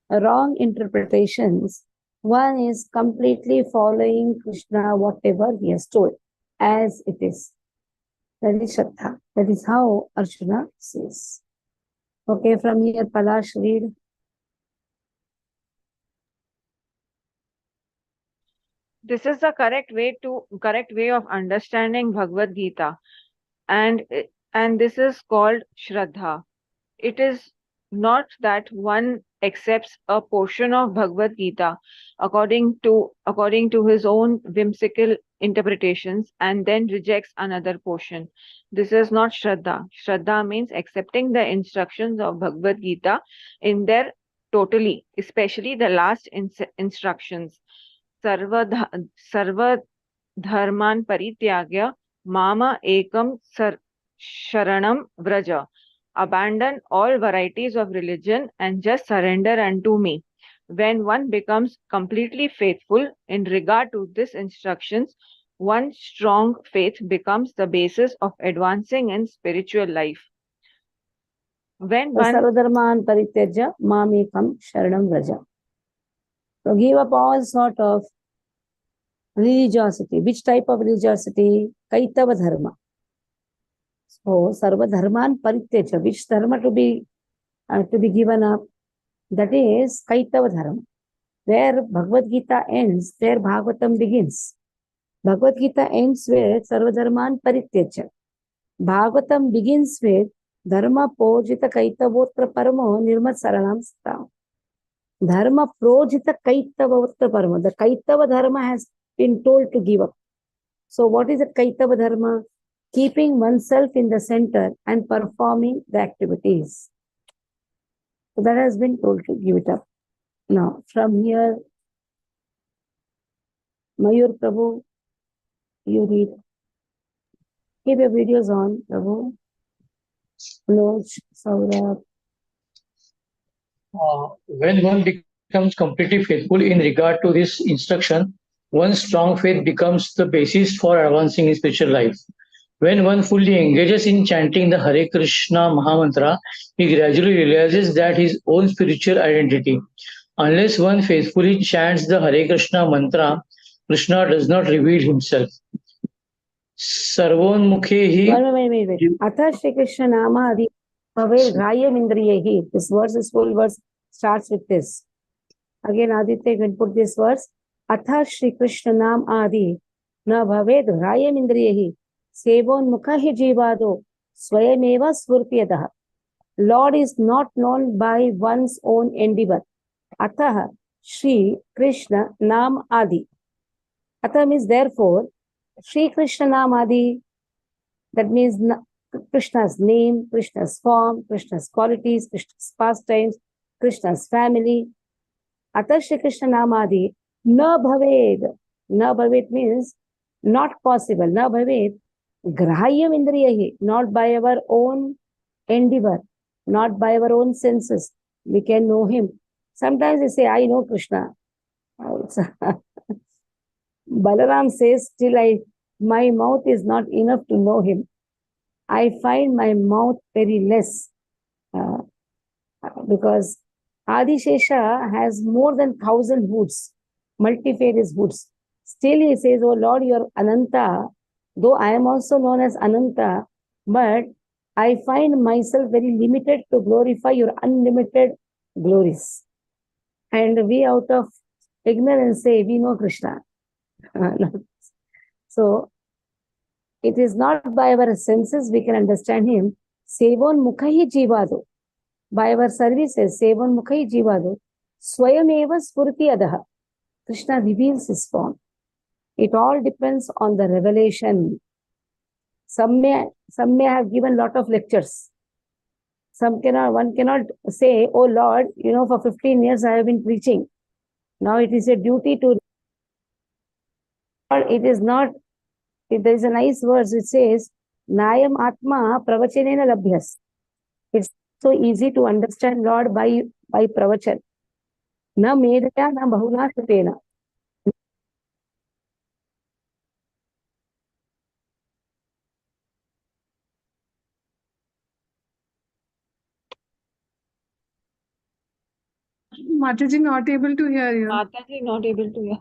wrong interpretations, one is completely following Krishna, whatever he has told, as it is. That is Shraddha. That is how Arjuna says. Okay, from here, Palash, read. This is the correct way of understanding Bhagavad Gita, and this is called Shraddha. It is not that one accepts a portion of Bhagavad Gita according to his own whimsical interpretations and then rejects another portion. This is not Shraddha. Shraddha means accepting the instructions of Bhagavad Gita in their totally, especially the last instructions. Sarva dharman parityagya mama ekam sharanam vraja. Abandon all varieties of religion and just surrender unto me. When one becomes completely faithful in regard to these instructions, one strong faith becomes the basis of advancing in spiritual life. When one Sarvadharman parityaja mamekam sharanam vraja. So give up all sort of religiosity. Which type of religiosity? Kaitava dharma. So sarva dharman parityaja. Which dharma to be given up? That is Kaitava dharma. Where Bhagavad Gita ends, there Bhagavatam begins. Bhagavad Gita ends with sarva dharman parityaja. Bhagavatam begins with dharma pojita kaitavotra paramo nirmat saranam stam. Dharma projita kaitavotra paramo. The Kaitava dharma has been told to give up. So what is the Kaitava dharma? Keeping oneself in the center and performing the activities. So that has been told to give it up. Now, from here, Mayur Prabhu, you read. Keep your videos on, Prabhu. Manoj, Saurabh. When one becomes completely faithful in regard to this instruction, one's strong faith becomes the basis for advancing in spiritual life. When one fully engages in chanting the Hare Krishna Mahamantra, he gradually realizes that his own spiritual identity. Unless one faithfully chants the Hare Krishna mantra, Krishna does not reveal himself. Sarvonmukhe hi. Wait. Atha Shri Krishna Nama Adi Bhavel Grayam Indriyehi. This full verse starts with this. Again, Aditya, you can put this verse. Atha Shri Krishna Nam Adi Na Bhaved Grayam Indriyehi. Sevonmukha hi jivado swayameva svurpyadaha. Lord is not known by one's own endeavor. Atha Shri Krishna Nam Adi. Atha means therefore, Shri Krishna Nam Adi. That means Krishna's name, Krishna's form, Krishna's qualities, Krishna's pastimes, Krishna's family. Atha Shri Krishna Nam Adi. Na Bhaved. Na Bhaved means not possible. Na Bhaved. Grahyam Indriyahi. Not by our own endeavor, not by our own senses. We can know him. Sometimes they say, I know Krishna. Balaram says, still my mouth is not enough to know him. I find my mouth very less because Adishesha has more than 1,000 hoods, multifarious hoods. Still he says, oh Lord, you are Ananta, though I am also known as Ananta, but I find myself very limited to glorify your unlimited glories. And we out of ignorance say, we know Krishna. So, it is not by our senses we can understand him. Sevon mukhahi jivado. By our services, Sevon mukhahi jivado. Swayameva spurti adaha. Krishna reveals his form. It all depends on the revelation. Some may have given lot of lectures. One cannot say, oh Lord, for 15 years I have been preaching. Now it is a duty to. It is not. There is a nice verse which says, Nayam Atma Pravachanena Labhyas. It's so easy to understand Lord by Pravachan. Na Medaya na Bahuna Sutena. Mataji not able to hear you. Mataji not able to hear.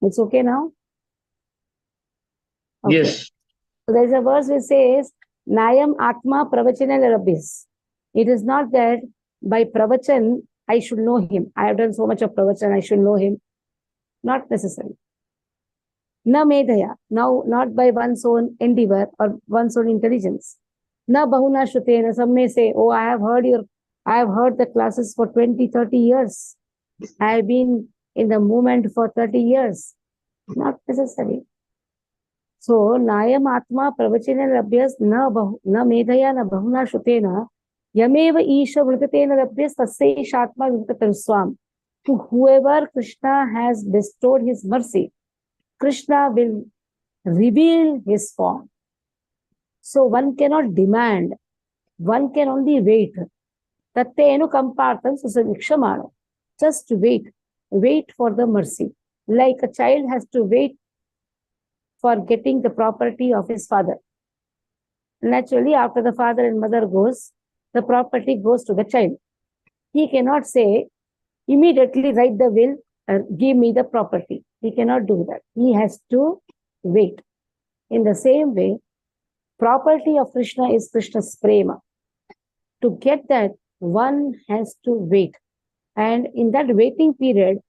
It's okay now? Okay. Yes. So there is a verse which says, Nayam Atma Pravachana Labhyas. It is not that by Pravachan I should know him. I have done so much of Pravachan, I should know him. Not necessary. Na Medhaya. Now, not by one's own endeavor or one's own intelligence. Na Bahuna Shrutena. Some may say, oh, I have heard the classes for 20, 30 years. I have been in the movement for 30 years. Not necessary. So, Nayam Atma Pravachana Labhyas na Medhaya na Bahuna Shrutena Yameva Isha Vritatena Labhyas Tasya Shatma Vritataruswam. To whoever Krishna has bestowed his mercy, Krishna will reveal his form. So one cannot demand, one can only wait. Tattenu kampartam susavikshamano. Just wait for the mercy. Like a child has to wait for getting the property of his father. Naturally, after the father and mother goes, the property goes to the child. He cannot say, immediately write the will, give me the property. He cannot do that. He has to wait. In the same way, property of Krishna is Krishna's prema. To get that, one has to wait. And in that waiting period,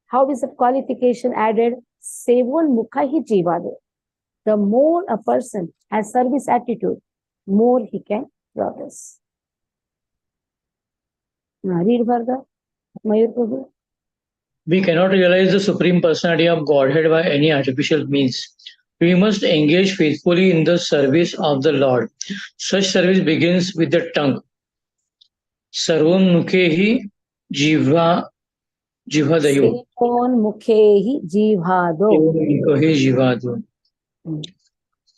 how is the qualification added? Sevon mukhahi jivado. The more a person has service attitude, more he can progress. Now read further. Mayur Prabhu. We cannot realize the Supreme Personality of Godhead by any artificial means. We must engage faithfully in the service of the Lord. Such service begins with the tongue. Sarvam mukhehi jivadayo. Sevon mukhehi jivado.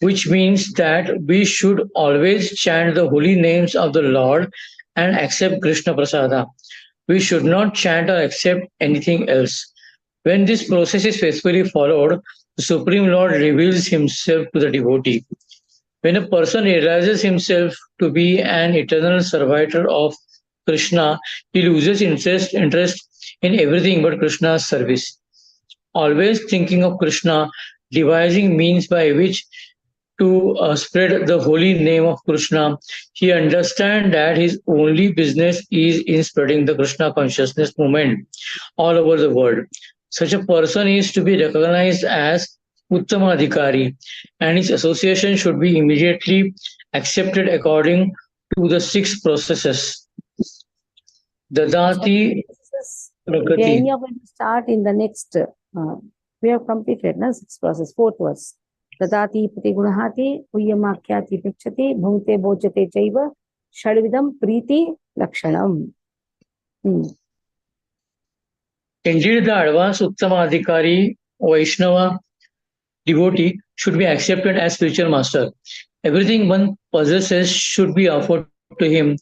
Which means that we should always chant the holy names of the Lord and accept Krishna Prasada. We should not chant or accept anything else. When this process is faithfully followed, the Supreme Lord reveals himself to the devotee. When a person realizes himself to be an eternal servitor of Krishna, he loses interest in everything but Krishna's service. Always thinking of Krishna, devising means by which to spread the holy name of Krishna, he understands that his only business is in spreading the Krishna consciousness movement all over the world. Such a person is to be recognized as Uttamadhikari, and his association should be immediately accepted according to the 6 processes. Dadati Prakati. We are going to start in the next. We have completed the 6th process, 4th verse. Dadati Pati Gunahati, Uyamakyati Pichati, Bhunte Bojate Chaiva, Shadvidam Priti Lakshanam. Indeed, the advanced Uttamadhikari Vaishnava devotee should be accepted as spiritual master. Everything one possesses should be offered to him,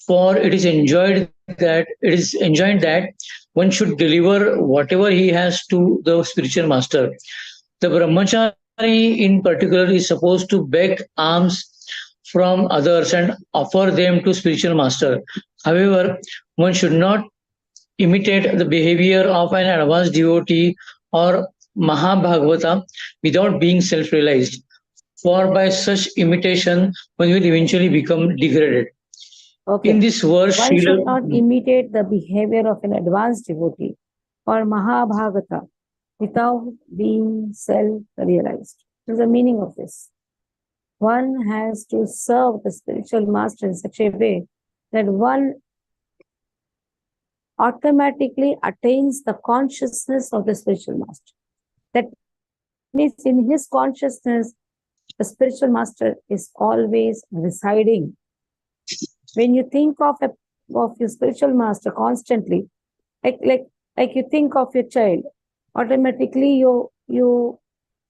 for it is enjoined that one should deliver whatever he has to the spiritual master. The brahmachari in particular is supposed to beg alms from others and offer them to spiritual master. However, one should not imitate the behavior of an advanced devotee or Mahabhagavata without being self-realized. For by such imitation, one will eventually become degraded. Okay. In this verse, One should Srila- not imitate the behavior of an advanced devotee or Mahabhagata without being self-realized. What is the meaning of this? One has to serve the spiritual master in such a way that one automatically attains the consciousness of the spiritual master. That means in his consciousness, the spiritual master is always residing. When you think of your spiritual master constantly, like you think of your child, automatically you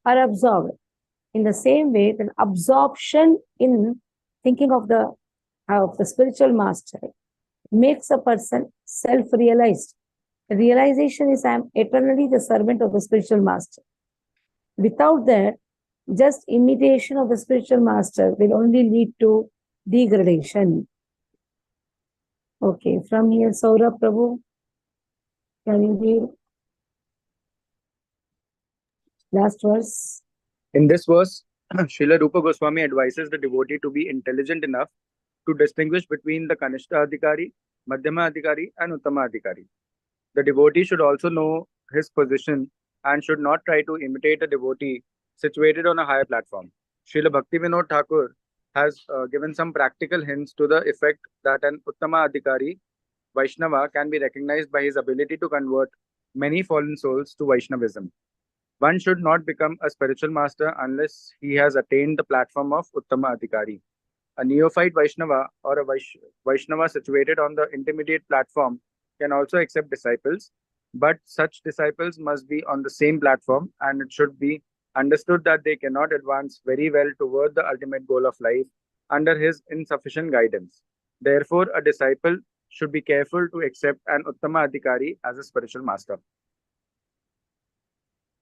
are absorbed. In the same way, the absorption in thinking of the spiritual master makes a person self-realized. The realization is I am eternally the servant of the spiritual master. Without that, just imitation of the spiritual master will only lead to degradation. Okay, from here, Saurabh Prabhu, can you read last verse? In this verse, Srila Rupa Goswami advises the devotee to be intelligent enough to distinguish between the Kanishta Adhikari, Madhyama Adhikari, and Uttama Adhikari. The devotee should also know his position and should not try to imitate a devotee situated on a higher platform. Srila Bhakti Vinod Thakur has given some practical hints to the effect that an Uttama Adhikari, Vaishnava, can be recognized by his ability to convert many fallen souls to Vaishnavism. One should not become a spiritual master unless he has attained the platform of Uttama Adhikari. A neophyte Vaishnava or a Vaishnava situated on the intermediate platform can also accept disciples, but such disciples must be on the same platform, and it should be understood that they cannot advance very well toward the ultimate goal of life under his insufficient guidance. Therefore, a disciple should be careful to accept an Uttama Adhikari as a spiritual master.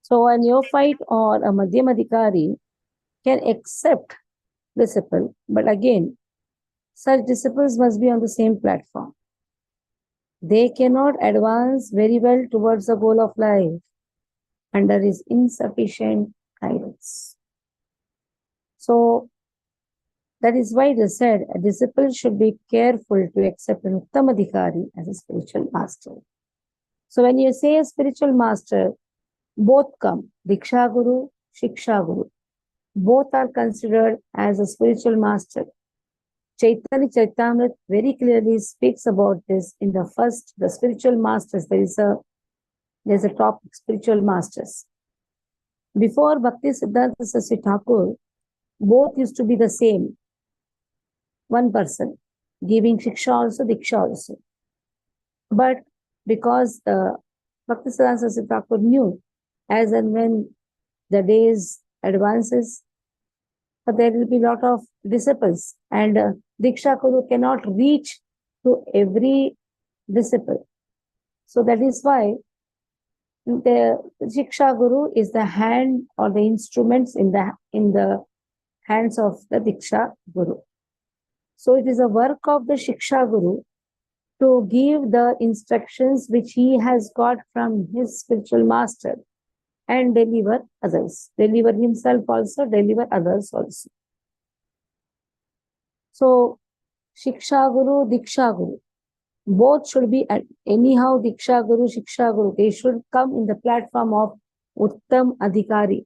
So a neophyte or a Madhyam Adhikari can accept disciple, but again, such disciples must be on the same platform. They cannot advance very well towards the goal of life under his insufficient guidance. So that is why they said a disciple should be careful to accept an Uttama Adhikari as a spiritual master. So when you say a spiritual master, both come, Diksha Guru, Shiksha Guru. Both are considered as a spiritual master. Chaitanya Charitamrita very clearly speaks about this in the spiritual masters. There's a topic, spiritual masters. Before Bhakti Siddhanta Saraswati Thakur, both used to be the same. One person, giving Shiksha also, Diksha also. But because the Bhakti Siddhanta Saraswati Thakur knew, as and when the days advances, there will be a lot of disciples, and Diksha Guru cannot reach to every disciple. So that is why the Shiksha Guru is the hand or the instruments in the hands of the Diksha Guru. So it is a work of the Shiksha Guru to give the instructions which he has got from his spiritual master and deliver others. Deliver himself also, deliver others also. So, Shiksha Guru, Diksha Guru, both should be anyhow Diksha Guru, Shiksha Guru. They should come in the platform of Uttam Adhikari.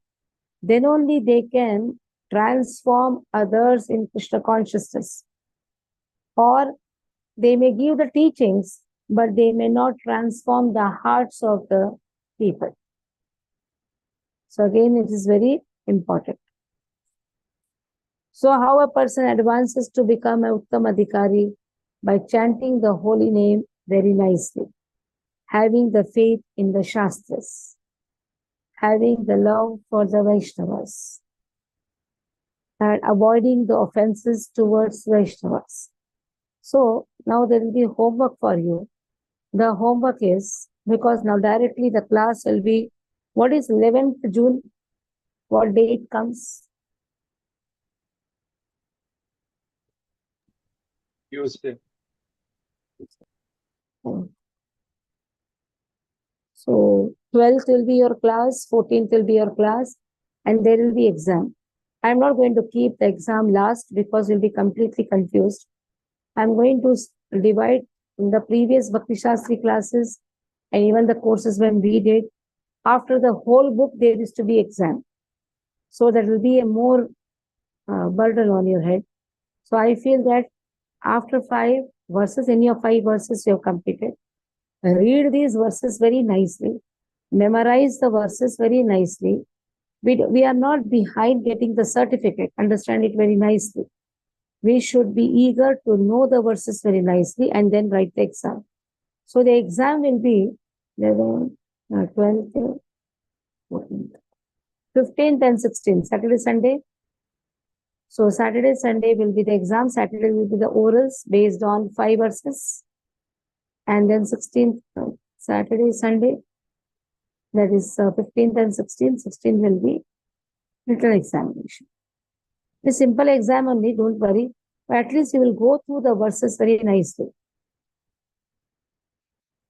Then only they can transform others in Krishna consciousness. Or they may give the teachings, but they may not transform the hearts of the people. So again, it is very important. So how a person advances to become a Uttam Adhikari? By chanting the holy name very nicely, having the faith in the Shastras, having the love for the Vaishnavas, and avoiding the offenses towards Vaishnavas. So now there will be homework for you. The homework is, because now directly the class will be, what is 11th June? What date comes? Tuesday. So 12th will be your class, 14th will be your class, and there will be exam. I'm not going to keep the exam last because you'll be completely confused. I'm going to divide in the previous Bhakti Shastri classes and even the courses when we did. After the whole book, there is to be exam. So that will be a more burden on your head. So I feel that after 5 verses, any of 5 verses you have completed, read these verses very nicely, memorize the verses very nicely. We are not behind getting the certificate, understand it very nicely. We should be eager to know the verses very nicely and then write the exam. So the exam will be 11th, 12th, 14th, 15th and 16th, Saturday, Sunday. So Saturday, Sunday will be the exam. Saturday will be the orals based on 5 verses. And then 16th, Saturday, Sunday, that is 15th and 16th. 16th will be written examination. The simple exam only, don't worry. But at least you will go through the verses very nicely.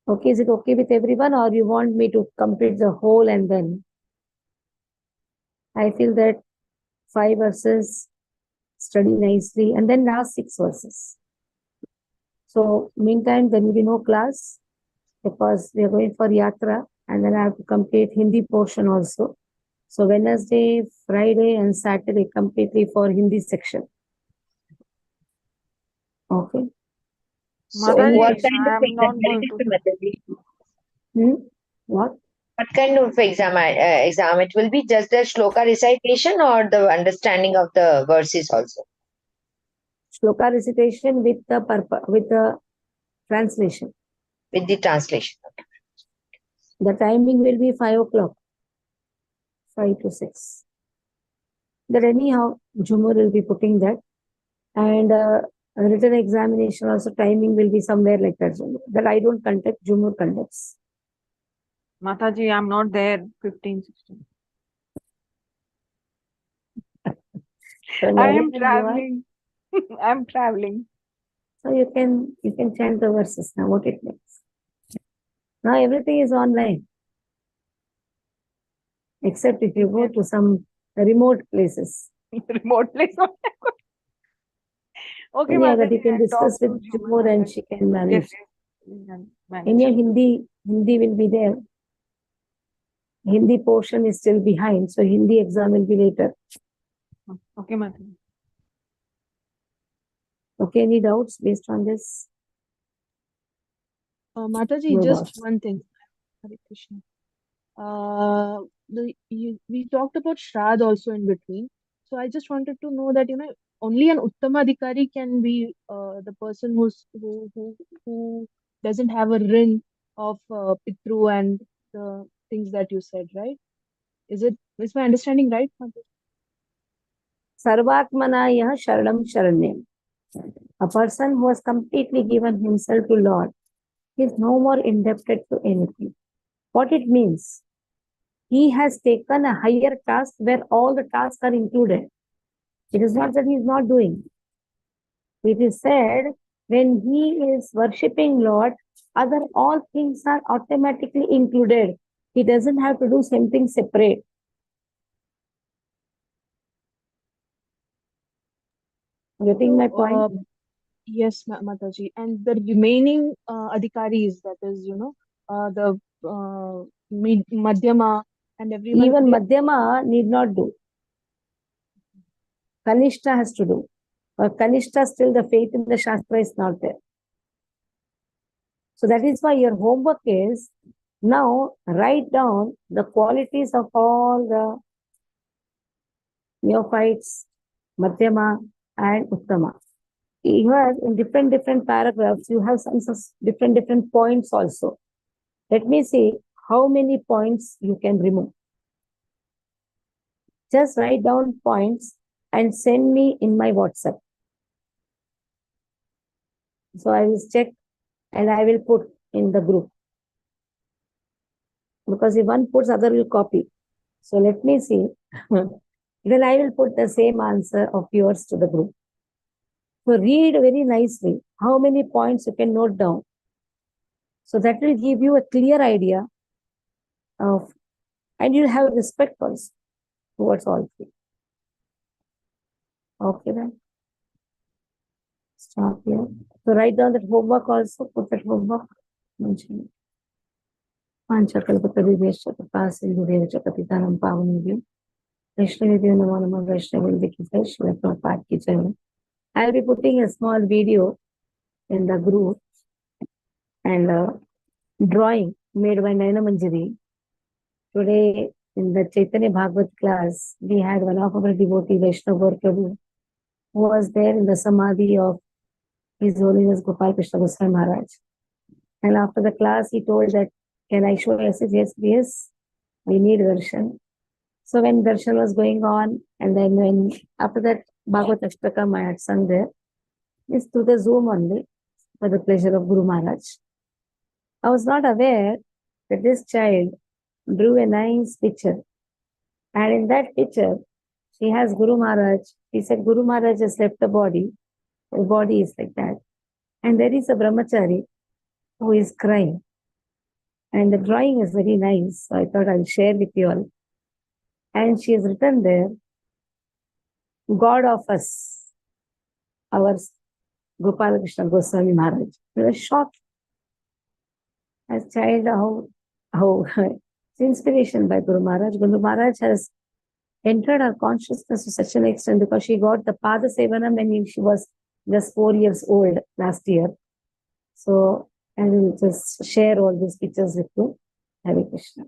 Okay, is it okay with everyone, or you want me to complete the whole and then? I feel that 5 verses, study nicely, and then last 6 verses. So meantime, there will be no class because we are going for Yatra, and then I have to complete Hindi portion also. So Wednesday, Friday, and Saturday completely for Hindi section. Okay. So Mataji, what kind I of am not exam? going to. What? What kind of exam? It will be just the shloka recitation or the understanding of the verses also? Shloka recitation with the translation. With the translation. The timing will be 5 o'clock, 5 to 6. That anyhow, Jumur will be putting that, and written examination also timing will be somewhere like that. That I don't conduct, Jumur conducts. Mataji, I'm not there. 15, 16. So I am wherever you are, traveling. I'm traveling. so you can chant the verses now, what it means. Now everything is online. Except if you go to some remote places. Remote place. Okay, Yeah, that Mataji, you can I'll talk discuss with to Jumur Jumur and later. she can manage. Yes, we can In your manage. Hindi will be there. Hindi portion is still behind, so Hindi exam will be later. Okay, Mataji. Okay, any doubts based on this? Mataji, No just doubts. one thing. Hare Krishna. We talked about Shraddh also in between. So I just wanted to know that, only an Uttamadhikari can be the person who doesn't have a ring of Pitru and the things that you said, right? Is my understanding right, Mataji? Sarvatmana yah sharanam sharanyam. A person who has completely given himself to Lord is no more indebted to anything. What it means? He has taken a higher task where all the tasks are included. It is not that he is not doing. It is said when he is worshipping Lord, all things are automatically included. He doesn't have to do something separate. Getting my point? Yes, Mataji. And the remaining adhikaris, that is, the Madhyama and everyone. Even Madhyama need not do. Kanishta has to do. But Kanishta, still the faith in the Shastra is not there. So that is why your homework is now write down the qualities of all the neophytes, Madhyama and Uttama. Here in different paragraphs, you have some different points also. Let me see how many points you can remove. Just write down points and send me in my WhatsApp. So I will check and I will put in the group. Because if one puts, other will copy. So let me see. Then I will put the same answer of yours to the group. So read very nicely how many points you can note down. So that will give you a clear idea of, and you'll have respect also towards all three. Okay then. Stop here. So write down that homework also, put that homework. Mention it. Panchakalpataruvyascha tapasindhurevcha patitanam pavanebhyo. Vaishnavibhyo namo namo Vaishnavi ki jai, Srila Prabhupada ki jai. I'll be putting a small video in the group and drawing made by Naina Manjari. Today in the Chaitanya Bhagavat class, we had one of our devotee Vaishnava Prabhu who was there in the Samadhi of His Holiness Gopal Krishna Goswami Maharaj. And after the class, he told that, can I show you? I said, yes, we need darshan. So when darshan was going on, and then when after that Bhagavad Ashtakam I had sung there, it's through the Zoom only, for the pleasure of Guru Maharaj. I was not aware that this child drew a nice picture. And in that picture, she has Guru Maharaj. He said, Guru Maharaj has left the body is like that. And there is a brahmachari who is crying. And the drawing is very nice. So I thought I'll share with you all. And she has written there, God of us, our Gopal Krishna Goswami Maharaj. We were shocked. As child, how it's inspiration by Guru Maharaj. Guru Maharaj has entered her consciousness to such an extent because she got the Pada Sevanam when she was just 4 years old last year. So I will just share all these pictures with you. Hare Krishna.